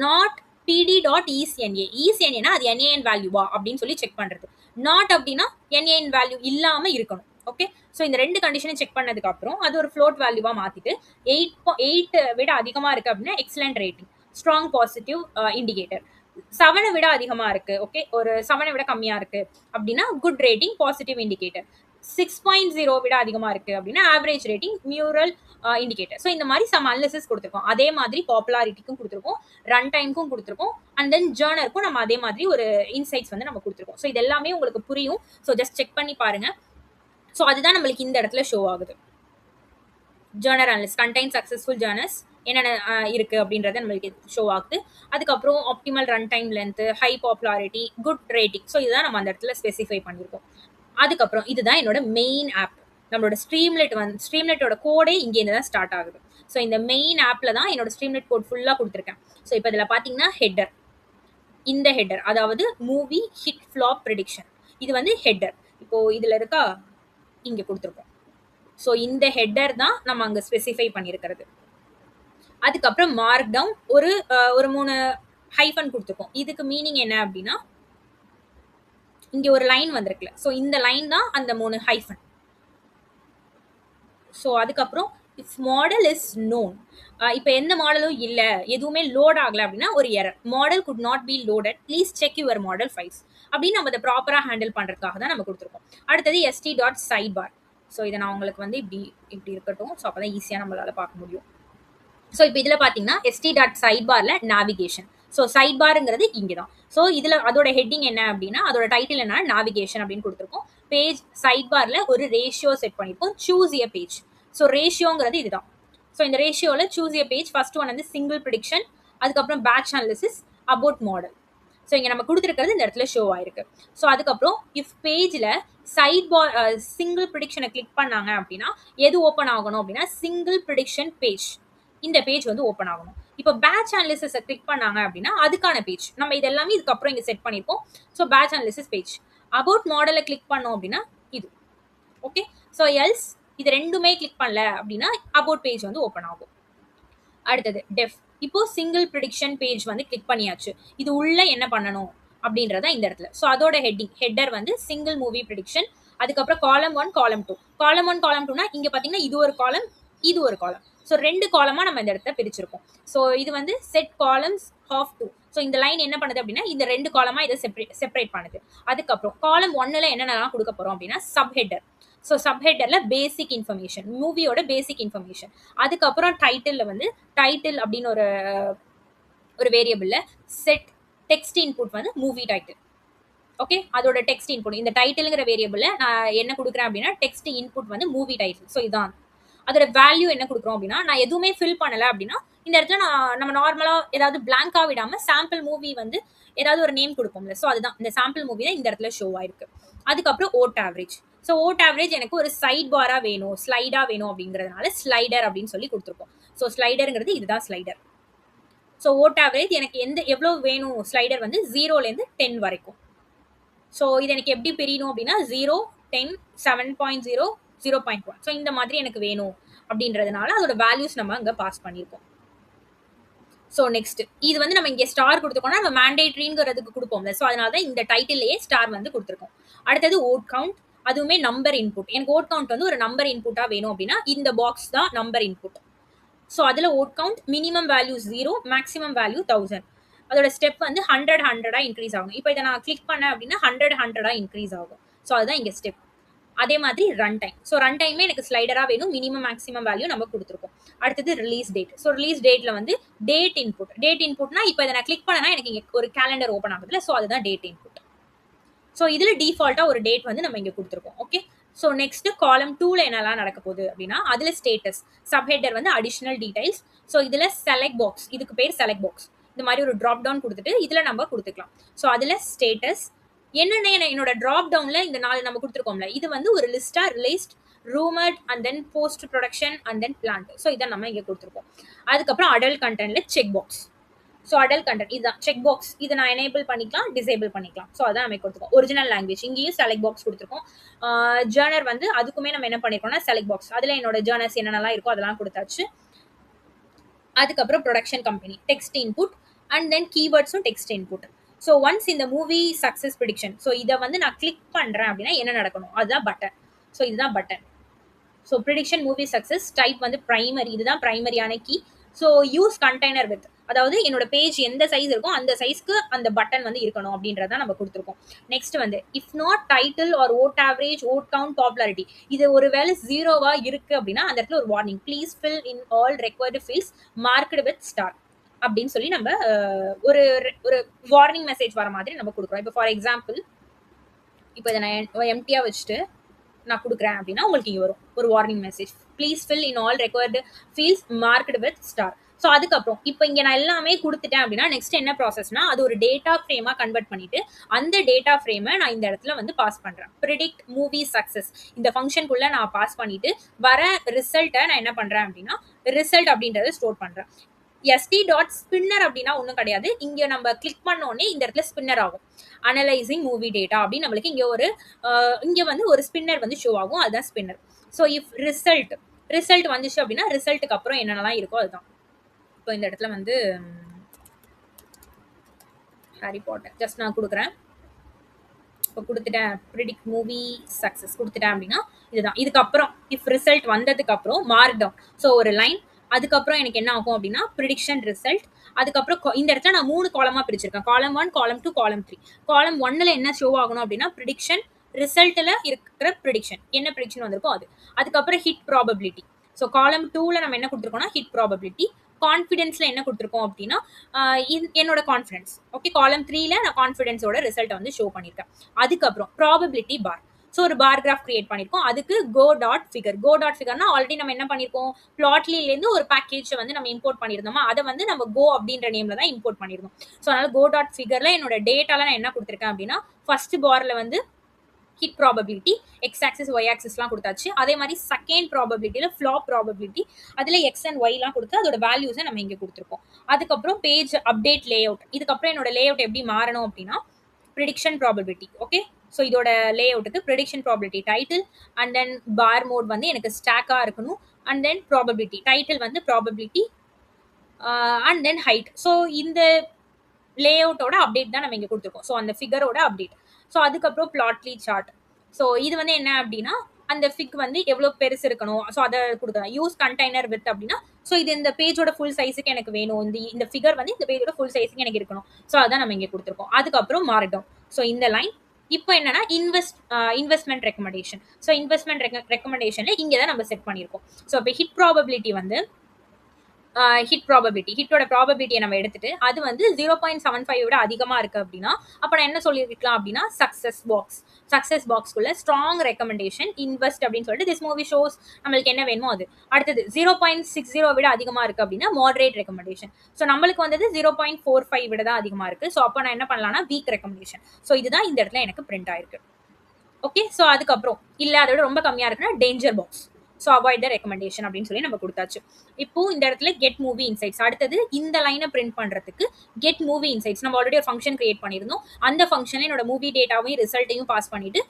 not PD dot isna. இசிஎன்ஏனா அது என்ஏஎன் வேல்யூவா அப்படின்னு சொல்லி செக் பண்றது. நாட் அப்படின்னா என்ஏஎன் வேல்யூ இல்லாம இருக்கணும். ஓகே, ஸோ இந்த ரெண்டு கண்டிஷனை செக் பண்ணதுக்கு அப்புறம் அது ஒரு ஃப்ளோட் வேல்யூவா மாத்திட்டு 8 விட அதிகமா இருக்கு அப்படின்னா excellent rating, strong positive indicator. 7 விட அதிகமா இருக்கு, ஓகே, ஒரு 7 விட கம்மியா இருக்கு அப்படின்னா குட் ரேட்டிங், பாசிட்டிவ் இண்டிகேட்டர். 6.0 விட அதிகமா இருக்கு அப்படின்னா average rating, mural indicator. So இந்த மாதிரி சம் அனாலிசிஸ் கொடுத்துருக்கோம். அதே மாதிரி பாப்புலாரிட்டிக்கும் கொடுத்துருக்கோம், ரன் டைமுக்கும் கொடுத்துருக்கோம், அண்ட் தென் ஜேர்னருக்கும் நம்ம அதே மாதிரி ஒரு இன்சைட்ஸ் வந்து நம்ம கொடுத்துருக்கோம். ஸோ இது எல்லாமே உங்களுக்கு புரியும். ஸோ ஜஸ்ட் செக் பண்ணி பாருங்க. ஸோ அதுதான் நம்மளுக்கு இந்த இடத்துல ஷோ ஆகுது. ஜேர்னர் அனலிஸ்ட் கண்டைன் சக்ஸஸ்ஃபுல் ஜேர்னர்ஸ் என்னென்ன இருக்கு அப்படின்றத நம்மளுக்கு ஷோ ஆகுது. அதுக்கப்புறம் optimal run time length, high popularity, good rating. So இதுதான் நம்ம அந்த இடத்துல ஸ்பெசிஃபை பண்ணியிருக்கோம். அதுக்கப்புறம் இதுதான் என்னோட மெயின் ஆப். நம்மளோட ஸ்ட்ரீம்லெட்டோட கோடே இங்கேருந்து தான் ஸ்டார்ட் ஆகுது. ஸோ இந்த மெயின் ஆப்ல தான் என்னோட ஸ்ட்ரீம்லெட் கோட் ஃபுல்லாக கொடுத்துருக்கேன். ஸோ இப்போ இதில் பார்த்தீங்கன்னா ஹெட்டர், இந்த ஹெட்டர் அதாவது மூவி ஹிட் ஃப்ளாப் ப்ரெடிக்ஷன், இது வந்து ஹெட்டர். இப்போ இதில் இருக்கா, இங்கே கொடுத்துருக்கோம். ஸோ இந்த ஹெட்டர் தான் நம்ம அங்கே ஸ்பெசிஃபை பண்ணியிருக்கிறது. அதுக்கப்புறம் மார்க் டவுன் ஒரு 3 ஹைஃபன் கொடுத்துருக்கோம். இதுக்கு மீனிங் என்ன அப்படின்னா இங்கே ஒரு லைன் வந்திருக்குல்ல, ஸோ இந்த லைன் தான் அந்த 3 ஹைஃபன். ஸோ அதுக்கப்புறம் இஃப் மாடல் இஸ் நோன், இப்போ எந்த மாடலும் இல்லை, எதுவுமே லோட் ஆகலை அப்படின்னா ஒரு error, model could not be loaded, please check your model files அப்படின்னு நம்ம அதை ப்ராப்பராக ஹேண்டில் பண்ணுறதுக்காக தான் நம்ம கொடுத்துருக்கோம். அடுத்தது S T dot side bar. So இதை நான் உங்களுக்கு வந்து இப்படி இருக்கட்டும். ஸோ அப்போ தான் ஈஸியாக நம்மளால் பார்க்க முடியும். ஸோ இப்போ இதில் பார்த்தீங்கன்னா எஸ்டி டாட் சைட் பாரில் நேவிகேஷன். ஸோ சைட் பாருங்கிறது இங்கே தான். ஸோ இதில் அதோட ஹெட்டிங் என்ன அப்படின்னா, அதோட டைட்டில் என்ன, நேவிகேஷன் அப்படின்னு கொடுத்துருக்கோம். பேஜ் சைட் பாரில் ஒரு ரேஷியோ செட் பண்ணியிருக்கோம், சூஸ் எ பேஜ். ஸோ ரேஷியோங்கிறது இதுதான். ஸோ இந்த ரேஷியோவில் choose a page, first one வந்து சிங்கிள் ப்ரிடிக்ஷன், அதுக்கப்புறம் batch analysis, about model. So இங்கே நம்ம கொடுத்துருக்கிறது இந்த இடத்துல ஷோ ஆயிருக்கு. ஸோ அதுக்கப்புறம் இஃப் பேஜில் சைட் பார் சிங்கிள் ப்ரிடிக்ஷனை கிளிக் பண்ணாங்க அப்படின்னா எது ஓப்பன் ஆகணும் அப்படின்னா சிங்கிள் ப்ரிடிக்ஷன் பேஜ், இந்த பேஜ் வந்து ஓப்பன் ஆகணும். இப்போ பேட்ச் அனாலிசிஸை கிளிக் பண்ணாங்க அப்படின்னா அதுக்கான பேஜ் நம்ம இது எல்லாமே இதுக்கப்புறம் இங்கே செட் பண்ணியிருக்கோம். So batch analysis page. About மாடலை கிளிக் பண்ணோம் அப்படின்னா இது, ஓகே. ஸோ எல்ஸ் இது ரெண்டுமே கிளிக் பண்ணல அப்படின்னா அபவுட் பேஜ் வந்து ஓப்பன் ஆகும். அடுத்தது டெஃப். இப்போ சிங்கிள் ப்ரிடிக்ஷன் பேஜ் வந்து கிளிக் பண்ணியாச்சு, இது உள்ள என்ன பண்ணணும் அப்படின்றத இந்த இடத்துல. ஸோ அதோட ஹெட்டர் வந்து சிங்கிள் மூவி ப்ரிடிக்ஷன். அதுக்கப்புறம் காலம் 1 காலம் 2. காலம் 1 காலம் 2னா இங்கே பார்த்தீங்கன்னா இது ஒரு காலம், இது ஒரு காலம். ஸோ 2 காலமாக நம்ம இந்த இடத்துல பிரிச்சிருக்கோம். ஸோ இது வந்து செட் காலம்ஸ் half 2. ஸோ இந்த லைன் என்ன பண்ணுது அப்படின்னா இந்த 2 காலமாக இதை செப்பரேட் பண்ணுது. அதுக்கப்புறம் காலம் 1ல் என்னென்னலாம் கொடுக்க போகிறோம் அப்படின்னா சப்ஹெட்டர். ஸோ சப்ஹெட்டரில் பேசிக் இன்ஃபர்மேஷன், மூவியோட பேசிக் இன்ஃபர்மேஷன். அதுக்கப்புறம் டைட்டிலில் வந்து டைட்டில் அப்படின்னு ஒரு வேரியபிளில் செட் டெக்ஸ்ட் இன்புட் வந்து மூவி டைட்டில், ஓகே. அதோட டெக்ஸ்ட் இன்புட் இந்த டைட்டிலுங்கிற வேரியபிளில் நான் என்ன கொடுக்குறேன் அப்படின்னா டெக்ஸ்ட் இன்புட் வந்து மூவி டைட்டில். ஸோ இதான் அதோட வேல்யூ. என்ன கொடுக்குறோம் அப்படின்னா நான் எதுவுமே ஃபில் பண்ணலை அப்படின்னா இந்த இடத்துல நம்ம நார்மலாக ஏதாவது பிளாங்காக விடாமல் சாம்பிள் மூவி வந்து ஏதாவது ஒரு நேம் கொடுப்போம்ல, ஸோ அதுதான் இந்த சாம்பிள் மூவி தான் இந்த இடத்துல ஷோ ஆயிருக்கு. அதுக்கப்புறம் vote average. So vote average எனக்கு ஒரு சைட் பாராக வேணும், ஸ்லைடாக வேணும் அப்படிங்கிறதுனால ஸ்லைடர் அப்படின்னு சொல்லி கொடுத்துருக்கோம். ஸோ ஸ்லைடருங்கிறது இதுதான் ஸ்லைடர். ஸோ ஓட் ஆவரேஜ் எனக்கு எவ்வளோ வேணும், ஸ்லைடர் வந்து 0லேருந்து 10 வரைக்கும். ஸோ இது எனக்கு எப்படி பிரியணும் அப்படின்னா 0, 10, 7.0, 0.1. ஸோ இந்த மாதிரி எனக்கு வேணும் அப்படின்றதுனால அதோட வேல்யூஸ் நம்ம அங்கே பாஸ் பண்ணியிருக்கோம். ஸோ நெக்ஸ்ட் இது வந்து நம்ம இங்கே ஸ்டார் கொடுத்துருக்கோம்னா நம்ம மேண்டேட்ரிங்கிறதுக்கு கொடுப்போம்ல, ஸோ அதனால தான் இந்த டைட்டிலேயே ஸ்டார் வந்து கொடுத்துருக்கோம். அடுத்தது ஓட் கவுண்ட், அதுவுமே நம்பர் இன்புட். எனக்கு ஓட் கவுண்ட் வந்து ஒரு நம்பர் இன்புட்டாக வேணும் அப்படின்னா இந்த பாக்ஸ் தான் நம்பர் இன்புட். ஸோ அதில் vote count minimum value 0, maximum value 1000. அதோட ஸ்டெப் வந்து 100 இன்க்ரீஸ் ஆகும். இப்போ இதை நான் கிளிக் பண்ணேன் அப்படின்னா 100 இன்க்ரீஸ் ஆகும். ஸோ அதுதான் இங்கே ஸ்டெப். அதே மாதிரி ரன் டைம். ஸோ ரன் டைமே எனக்கு ஸ்லைடராக வேணும், மினிமம் மேக்ஸிமம் வேல்யூ நம்ம கொடுத்துருக்கோம். அடுத்தது ரிலீஸ் டேட். ஸோ ரிலீஸ் டேட்ல வந்து டேட் இன்புட். டேட் இன்புட்னா இப்போ இதை நான் கிளிக் பண்ணனா எனக்கு இங்கே ஒரு கேலண்டர் ஓப்பன் ஆகுதுல, ஸோ அதுதான் டேட் இன்புட். ஸோ இதில் டிஃபால்ட்டாக ஒரு டேட் வந்து நம்ம இங்கே கொடுத்துருக்கோம். ஓகே, ஸோ நெக்ஸ்ட் காலம் 2ல என்னெல்லாம் நடக்க போகுது அப்படின்னா அதில் ஸ்டேட்டஸ், சப்ஹெட்டர் வந்து அடிஷனல் டீடைல்ஸ். ஸோ இதில் செலக்ட் பாக்ஸ், இதுக்கு பேர் செலக்ட் பாக்ஸ். இந்த மாதிரி ஒரு ட்ராப் டவுன் கொடுத்துட்டு இதில் நம்ம கொடுத்துக்கலாம். ஸோ அதில் ஸ்டேட்டஸ் என்னென்ன என்னோட ட்ராப் டவுன்ல இந்த 4 நம்ம கொடுத்துருக்கோம்ல, இது வந்து ஒரு லிஸ்டா released, rumored and then post production and then planned. So இதை நம்ம இங்கே கொடுத்துருக்கோம். அதுக்கப்புறம் அடல்ட் கண்டென்ட்ல check box. So adult content இதுதான் செக் பாக்ஸ். இதை நான் எனேபிள் பண்ணிக்கலாம், டிசேபிள் பண்ணிக்கலாம். ஸோ அதான் நம்ம கொடுத்துருக்கோம். ஒரிஜினல் லாங்குவேஜ் இங்கேயும் செலக்ட் பாக்ஸ் கொடுத்துருக்கோம். ஜேர்னர் வந்து அதுக்குமே நம்ம என்ன பண்ணிருக்கோம்னா செலக்ட் பாக்ஸ். அதில் என்னோட ஜேர்னர்ஸ் என்னென்னலாம் இருக்கோ அதெல்லாம் கொடுத்தாச்சு. அதுக்கப்புறம் production company, text input and then கீவேர்ட்ஸும் டெக்ஸ்ட் இன்புட். ஸோ ஒன்ஸ் இந்த மூவி சக்ஸஸ் ப்ரிடிக்ஷன், ஸோ இதை வந்து நான் கிளிக் பண்ணுறேன் அப்படின்னா என்ன நடக்கணும், அதுதான் பட்டன். ஸோ இதுதான் button. So prediction movie success, type வந்து பிரைமரி, இதுதான் பிரைமரியான key. So use container with, அதாவது என்னோட பேஜ் எந்த சைஸ் இருக்கோ அந்த சைஸ்க்கு அந்த பட்டன் வந்து இருக்கணும் அப்படின்றத நம்ம கொடுத்துருக்கோம். நெக்ஸ்ட் வந்து if not title or vote average, vote count, popularity, இது ஒரு வேலை 0வா இருக்கு அப்படின்னா அந்த இடத்துல ஒரு warning, please fill in all required fields marked with star அப்படின்னு சொல்லி நம்ம ஒரு ஒரு வார்னிங் மெசேஜ் வர மாதிரி நம்ம கொடுக்குறோம். இப்போ ஃபார் எக்ஸாம்பிள் இப்போ இதை நான் எம்டியா வச்சுட்டு நான் கொடுக்குறேன் அப்படின்னா உங்களுக்கு இங்கே வரும் ஒரு warning message, please fill in all required fields marked with star. So அதுக்கப்புறம் இப்போ இங்கே நான் எல்லாமே கொடுத்துட்டேன் அப்படின்னா நெக்ஸ்ட் என்ன ப்ராசஸ்னா அது ஒரு டேட்டா ஃப்ரேமாக கன்வெர்ட் பண்ணிட்டு அந்த டேட்டா ஃப்ரேமை நான் இந்த இடத்துல வந்து பாஸ் பண்ணுறேன். ப்ரிடிக்ட் மூவி சக்ஸஸ் இந்த ஃபங்க்ஷனுக்குள்ளே நான் பாஸ் பண்ணிட்டு வர ரிசல்ட்டை நான் என்ன பண்ணுறேன் அப்படின்னா ரிசல்ட் அப்படின்றத ஸ்டோர் பண்ணுறேன். st.spinner அப்படின்னா ஒன்றும் கிடையாது. இங்கே நம்ம கிளிக் பண்ணோடனே இந்த இடத்துல ஸ்பின்னர் ஆகும். அனலைசிங் மூவி டேட்டா அப்படின்னு நம்மளுக்கு இங்கே வந்து ஒரு ஸ்பின்னர் வந்து ஷோ ஆகும், அதுதான் ஸ்பின்னர். ஸோ இஃப் ரிசல்ட் வந்துச்சு அப்படின்னா ரிசல்ட்டுக்கு அப்புறம் என்னென்னலாம் இருக்கோ அதுதான். இப்போ இந்த இடத்துல வந்து ஹாரி பாட்டர் ஜஸ்ட் நான் கொடுக்குறேன். இப்போ கொடுத்துட்டேன் ப்ரிடிக்ட் மூவி சக்ஸஸ் கொடுத்துட்டேன் அப்படின்னா இதுதான். இதுக்கப்புறம் இஃப் ரிசல்ட் வந்ததுக்கு அப்புறம் மார்க் டவுன், ஸோ ஒரு லைன். அதுக்கப்புறம் எனக்கு என்ன ஆகும் அப்படின்னா ப்ரிடிக்ஷன் ரிசல்ட். அதுக்கப்புறம் இந்த இடத்துல நான் 3 காலமா பிரிச்சிருக்கேன், காலம் 1, காலம் 2, காலம் 3. காலம் 1ல என்ன ஷோ ஆகணும் அப்படின்னா ப்ரிடிக்ஷன், ரிசல்ட்ல இருக்கிற ப்ரிடிக்ஷன் என்ன ப்ரிடிக்ஷன் வந்திருக்கோ அது. அதுக்கப்புறம் ஹிட் ப்ராபபிலிட்டி. ஸோ காலம் 2ல நம்ம என்ன கொடுத்துருக்கோம்னா ஹிட் ப்ராபபிலிட்டி. கான்ஃபிடென்ஸ்ல என்ன கொடுத்துருக்கோம் அப்படின்னா என்னோட கான்ஃபிடன்ஸ். ஓகே, காலம் 3ல நான் கான்ஃபிடன்ஸோட ரிசல்ட்டை வந்து ஷோ பண்ணியிருக்கேன். அதுக்கப்புறம் ப்ராபபிலிட்டி பார். ஸோ ஒரு பார் கிராஃப் கிரியேட் பண்ணியிருக்கோம். அதுக்கு கோ டாட் ஃபிகர்னா ஆல்ரெடி நம்ம என்ன பண்ணியிருக்கோம், பிளாட்லிலேருந்து ஒரு பேக்கேஜ் வந்து நம்ம இம்போர்ட் பண்ணியிருந்தோமா, அதை வந்து நம்ம கோ அப்படின்ற நேம்ல தான் இம்போர்ட் பண்ணியிருந்தோம். ஸோ அதனால கோ டாட் ஃபிகர்ல என்னோட டேட்டால நான் என்ன கொடுத்துருக்கேன் அப்படின்னா ஃபர்ஸ்ட் பார்ல வந்து hit probability, X axis Y ஆக்சிஸ்லாம் கொடுத்தாச்சு. அதே மாதிரி செகண்ட் ப்ராபபிலிட்டியில் ஃப்ளாப் ப்ராபபிலிட்டி, அதில் எக்ஸ் அண்ட் ஒய்லாம் கொடுத்து அதோட வேல்யூஸை நம்ம இங்கே கொடுத்துருக்கோம். அதுக்கப்புறம் பேஜ் அப்டேட் லே அவுட். இதுக்கப்புறம் என்னோட லே அவுட் எப்படி மாறணும் அப்படின்னா ப்ரிடிக்ஷன் ப்ராபபிலிட்டி. ஓகே, ஸோ இதோட லே அவுட்டுக்கு prediction probability title and then bar mode வந்து எனக்கு ஸ்டாக்காக இருக்கணும். அண்ட் தென் ப்ராபபிலிட்டி டைட்டில் வந்து probability and then height. So இந்த லே அவுட்டோட அப்டேட் தான் நம்ம இங்கே கொடுத்துருக்கோம். ஸோ அந்த ஃபிகரோட அப்டேட். ஸோ அதுக்கப்புறம் பிளாட்லி சார்ட். ஸோ இது வந்து என்ன அப்படின்னா அந்த ஃபிக் வந்து எவ்வளோ பெருசு இருக்கணும், ஸோ அதை கொடுக்கலாம். யூஸ் கண்டெய்னர் வித் அப்படின்னா ஸோ இது இந்த பேஜோட ஃபுல் சைஸுக்கு எனக்கு வேணும், இந்த ஃபிகர் வந்து இந்த பேஜோட ஃபுல் சைஸுக்கு எனக்கு இருக்கணும். ஸோ அதான் நம்ம இங்கே கொடுத்துருக்கோம். அதுக்கப்புறம் மார்க்டவுன். ஸோ இந்த லைன் இப்போ என்னன்னா இன்வெஸ்ட்மெண்ட் ரெக்கமெண்டேஷன். ஸோ இன்வெஸ்ட்மெண்ட் ரெக்கமெண்டேஷன்ல இங்கே தான் நம்ம செட் பண்ணியிருக்கோம். ஸோ இப்போ ஹிட் ப்ராபபிலிட்டி வந்து ஹிட்டோட ப்ராபபிலிட்டியை நம்ம எடுத்துட்டு அது வந்து 0.75 விட அதிகமாக இருக்குது அப்படின்னா அப்போ நான் என்ன சொல்லியிருக்கலாம் அப்படின்னா சக்ஸஸ் பாக்ஸ்க்குள்ள ஸ்ட்ராங் ரெக்கமெண்டேஷன் இன்வெஸ்ட் அப்படின்னு சொல்லிட்டு திஸ் மூவி ஷோஸ் நம்மளுக்கு என்ன வேணுமோ அது. அடுத்தது 0.60 விட அதிகமாக இருக்குது அப்படின்னா மாடரேட் ரெக்கமெண்டேஷன். ஸோ நம்மளுக்கு வந்தது 0.45 விட தான் அதிகமாக இருக்குது. ஸோ அப்போ நான் என்ன பண்ணலாம்னா வீக் ரெக்கமெண்டேஷன். ஸோ இதுதான் இந்த இடத்துல எனக்கு பிரிண்ட் ஆயிருக்கு. ஓகே, ஸோ அதுக்கப்புறம் இல்லை அதோட ரொம்ப கம்மியாக இருக்குன்னா danger box. So avoid the recommendation அப்படின்னு சொல்லி நம்ம கொடுத்தாச்சு. இப்போ இந்த இடத்துல கெட் மூவி இன்சைட்ஸ். அடுத்தது இந்த லைனை பிரிண்ட் பண்ணுறதுக்கு கெட் மூவி இன்சைட்ஸ் நம்ம ஆல்ரெடி ஒரு ஃபங்க்ஷன் கிரியேட் பண்ணியிருந்தோம். அந்த ஃபங்க்ஷனில் என்னோட மூவி டேட்டாவையும் ரிசல்ட்டையும் பாஸ் பண்ணிட்டு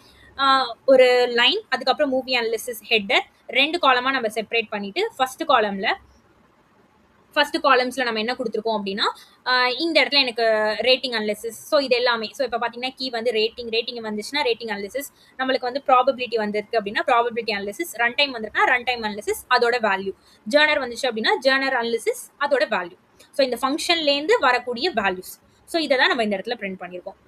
ஒரு லைன், அதுக்கப்புறம் மூவி அனாலிசிஸ் ஹெட்டர் 2 காலமாக நம்ம செப்பரேட் பண்ணிட்டு ஃபர்ஸ்ட் காலமில் ஃபர்ஸ்ட் காலம்ஸ்ல நம்ம என்ன கொடுத்துருக்கோம் அப்படின்னா இந்த இடத்துல எனக்கு ரேட்டிங் அனாலிசிஸ். ஸோ இது எல்லாமே. ஸோ இப்போ பார்த்தீங்கன்னா கீ வந்து ரேட்டிங் வந்துச்சுன்னா ரேட்டிங் அனாலிசிஸ், நம்மளுக்கு வந்து ப்ராபபிலிட்டி வந்திருக்கு அப்படின்னா ப்ராபபிலிட்டி அனாலிசிஸ், ரன் டைம் வந்திருக்குன்னா ரன் டைம் அனாலிசிஸ் அதோட வேல்யூ, ஜேர்னர் வந்துச்சு அப்படின்னா ஜேர்னர் அனாலிசிஸ் அதோட வேல்யூ. ஸோ இந்த ஃபங்க்ஷன்லேருந்து வரக்கூடிய வேல்யூஸ். ஸோ இதை தான் நம்ம இந்த இடத்துல பிரிண்ட் பண்ணியிருக்கோம்.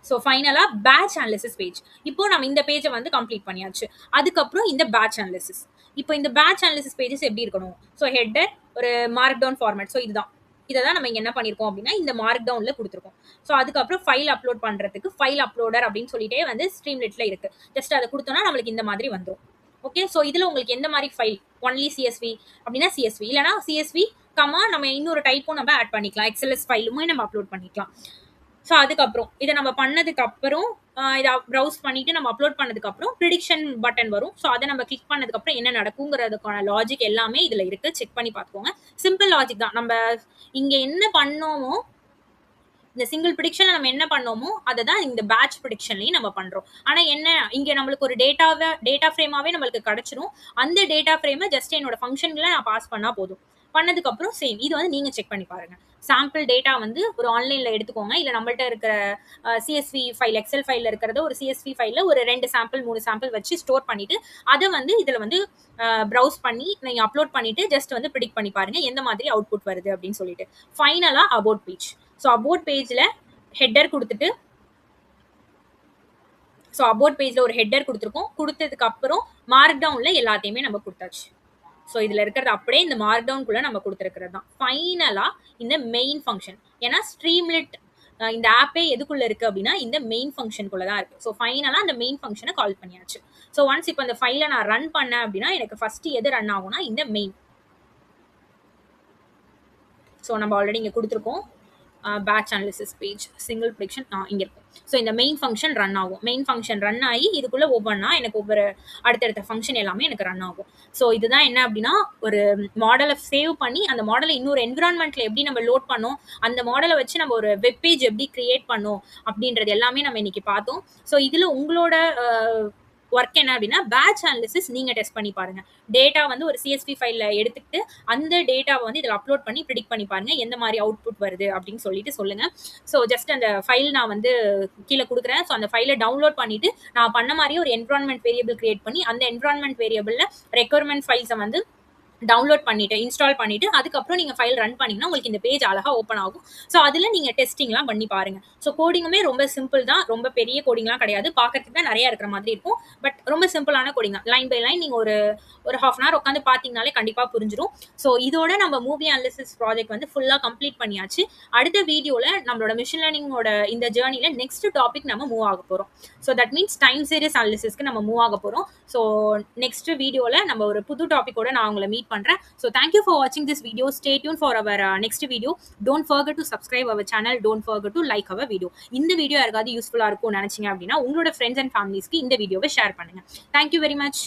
ஸோ ஃபைனலாக பேட்ச் அனாலிசிஸ் பேஜ். இப்போ நம்ம இந்த பேஜை வந்து கம்ப்ளீட் பண்ணியாச்சு. அதுக்கப்புறம் இந்த பேட்ச் அனாலிசிஸ். இப்போ இந்த பேட்ச் அனாலிசிஸ் பேஜஸ் எப்படி இருக்கணும்? ஸோ ஹெட்டர் ஒரு மார்க் டவுன் ஃபார்மேட். ஸோ இதுதான், இதை தான் நம்ம இங்க என்ன பண்ணியிருக்கோம் அப்படின்னா இந்த மார்க் டவுன்ல கொடுத்துருக்கோம். ஸோ அதுக்கப்புறம் ஃபைல் அப்லோட் பண்றதுக்கு ஃபைல் அப்லோடர் அப்படின்னு சொல்லிட்டே வந்து ஸ்ட்ரீம்லிட்ல இருக்கு. ஜஸ்ட் அதை கொடுத்தோம்னா நம்மளுக்கு இந்த மாதிரி வந்துடும். ஓகே, ஸோ இதுல உங்களுக்கு எந்த மாதிரி ஃபைல், ஒன்லி சிஎஸ்வி அப்படின்னா சிஎஸ்வி, இல்லைனா சிஎஸ்வி கமா நம்ம இன்னொரு டைப்பும் நம்ம ஆட் பண்ணிக்கலாம், எக்ஸ்எல்எஸ் ஃபைலுமே நம்ம அப்லோட் பண்ணிக்கலாம். ஸோ அதுக்கப்புறம் இதை நம்ம பண்ணதுக்கு அப்புறம் இதை ப்ரௌஸ் பண்ணிட்டு நம்ம அப்லோட் பண்ணதுக்கு அப்புறம் ப்ரிடிக்ஷன் பட்டன் வரும். ஸோ அதை நம்ம கிளிக் பண்ணதுக்கு அப்புறம் என்ன நடக்குங்கிறதுக்கான லாஜிக் எல்லாமே இதுல இருக்கு. செக் பண்ணி பார்த்துக்கோங்க. சிம்பிள் லாஜிக் தான். நம்ம இங்க என்ன பண்ணோமோ, இந்த சிங்கிள் ப்ரிடிக்ஷன்ல நம்ம என்ன பண்ணோமோ அதை தான் இந்த பேட்ச் ப்ரிடிக்ஷன்லையும் நம்ம பண்றோம். ஆனா என்ன, இங்க நம்மளுக்கு ஒரு டேட்டா ஃப்ரேமாவே நம்மளுக்கு கிடைச்சிரும். அந்த டேட்டா ஃப்ரேமை ஜஸ்ட் என்னோட ஃபங்க்ஷன்ல நான் பாஸ் பண்ணா போதும். பண்ணதுக்கு அப்புறம் சேம் இது வந்து நீங்க செக் பண்ணி பாருங்க. சாம்பிள் டேட்டா வந்து ஒரு ஆன்லைன்ல எடுத்துக்கோங்க, இல்ல நம்மள்ட்ட இருக்கிற சிஎஸ்வி ஃபைல், எக்ஸல் ஃபைல்ல இருக்கிறத ஒரு சிஎஸ்வி ஃபைல்ல ஒரு 2 சாம்பிள் 3 சாம்பிள் வச்சு ஸ்டோர் பண்ணிட்டு அதை வந்து இதுல வந்து ப்ரௌஸ் பண்ணி நீங்க அப்லோட் பண்ணிட்டு ஜஸ்ட் வந்து ப்ரிடிக்ட் பண்ணி பாருங்க எந்த மாதிரி அவுட்புட் வருது அப்படின்னு சொல்லிட்டு. ஃபைனலா அபவுட் பேஜ். ஸோ அபவுட் பேஜ்ல ஹெட்டர் கொடுத்துட்டு, ஸோ அபவுட் பேஜ்ல ஒரு ஹெட்டர் கொடுத்துருக்கோம். கொடுத்ததுக்கு அப்புறம் மார்க் டவுன்ல எல்லாத்தையுமே நம்ம கொடுத்தாச்சு. ஸோ இதுல இருக்கிறது அப்படியே இந்த மார்க் டவுன்குள்ள நம்ம கொடுத்துருக்கிறது தான். ஃபைனலா இந்த மெயின் ஃபங்க்ஷன், ஏன்னா ஸ்ட்ரீம்லிட் இந்த ஆப்பே எதுக்குள்ள இருக்கு அப்படின்னா இந்த மெயின் ஃபங்க்ஷனுக்குள்ள தான் இருக்கு. ஸோ ஃபைனலா அந்த மெயின் ஃபங்க்ஷனை கால் பண்ணியாச்சு. ஸோ ஒன்ஸ் இப்போ இந்த ஃபைலை நான் ரன் பண்ணேன் அப்படின்னா எனக்கு ஃபர்ஸ்ட் எது ரன் ஆகும்னா இந்த மெயின். ஸோ நம்ம ஆல்ரெடி இங்க கொடுத்துருக்கோம் batch analysis page, single prediction இங்க இருக்கும். ஸோ இந்த மெயின் ஃபங்க்ஷன் ரன் ஆகும். மெயின் ஃபங்க்ஷன் ரன் ஆகி இதுக்குள்ள ஒவ்வொன்றா எனக்கு ஒவ்வொரு அடுத்தடுத்த ஃபங்க்ஷன் எல்லாமே எனக்கு ரன் ஆகும். ஸோ இதுதான் என்ன அப்படின்னா, ஒரு மாடலை சேவ் பண்ணி அந்த மாடலை இன்னொரு என்விரான்மெண்ட்ல எப்படி நம்ம லோட் பண்ணோம், அந்த மாடலை வச்சு நம்ம ஒரு வெப் பேஜ் எப்படி கிரியேட் பண்ணோம் அப்படின்றது எல்லாமே நம்ம இன்னைக்கு பார்த்தோம். ஸோ இதுல உங்களோட ஒர்க் என்ன அப்படின்னா பேட்ச் அனாலிசிஸ் நீங்க டெஸ்ட் பண்ணி பாருங்க. டேட்டா வந்து ஒரு சிஎஸ்வி ஃபைல்ல எடுத்துக்கிட்டு அந்த டேட்டாவை வந்து இதில் அப்லோட் பண்ணி ப்ரிடிக்ட் பண்ணி பாருங்க எந்த மாதிரி அவுட்புட் வருது அப்படின்னு சொல்லிட்டு சொல்லுங்க. ஸோ ஜஸ்ட் அந்த ஃபைல் நான் வந்து கீழே கொடுக்குறேன். ஸோ அந்த ஃபைலை டவுன்லோட் பண்ணிட்டு நான் பண்ண மாதிரி ஒரு என்விரான்மெண்ட் வேரியபிள் கிரியேட் பண்ணி அந்த என்விரான்மெண்ட் வேரியபிள்ல ரெக்யர்மெண்ட் ஃபைல்ஸை வந்து டவுன்லோட் பண்ணிட்டு இன்ஸ்டால் பண்ணிட்டு அதுக்கப்புறம் நீங்க ஃபைல் ரன் பண்ணீங்கன்னா உங்களுக்கு இந்த பேஜ் அழகா ஓப்பன் ஆகும். ஸோ அதுல நீங்க டெஸ்டிங்லாம் பண்ணி பாருங்க. ஸோ கோடிங்குமே ரொம்ப சிம்பிள் தான், ரொம்ப பெரிய கோடிங்லாம் கிடையாது. பார்க்கறதுக்கு தான் நிறைய இருக்கிற மாதிரி இருக்கும், பட் ரொம்ப சிம்பிளான கோடிங் தான். லைன் பை லைன் நீங்க ஒரு 1/2 hour உட்காந்து பார்த்தீங்கனாலே கண்டிப்பா புரிஞ்சிடும். ஸோ இதோட நம்ம மூவி அனாலிசிஸ் ப்ராஜெக்ட் வந்து ஃபுல்லா கம்ப்ளீட் பண்ணியாச்சு. அடுத்த வீடியோல நம்மளோட மிஷின் லேர்னிங்கோட இந்த ஜேர்னில நெக்ஸ்ட் டாபிக் நம்ம மூவ் ஆக போறோம். So that means time series அனாலிசிஸ்க்கு நம்ம மூவ் ஆக போறோம். ஸோ நெக்ஸ்ட் வீடியோல நம்ம ஒரு புது டாபிக்கோட நான் உங்களை மீட் பண்றேன். So thank you for watching this video. Stay tuned for our next video. Don't forget to subscribe our channel. Don't forget to like our video. இந்த வீடியோ யாருக்காவது யூஸ்ஃபுல்லா இருக்கும்னு நினைச்சீங்க அப்படின்னா உங்களோட ஃப்ரெண்ட்ஸ் அண்ட் ஃபேமிலிஸ்க்கு இந்த வீடியோவை ஷேர் பண்ணுங்க. Thank you very much.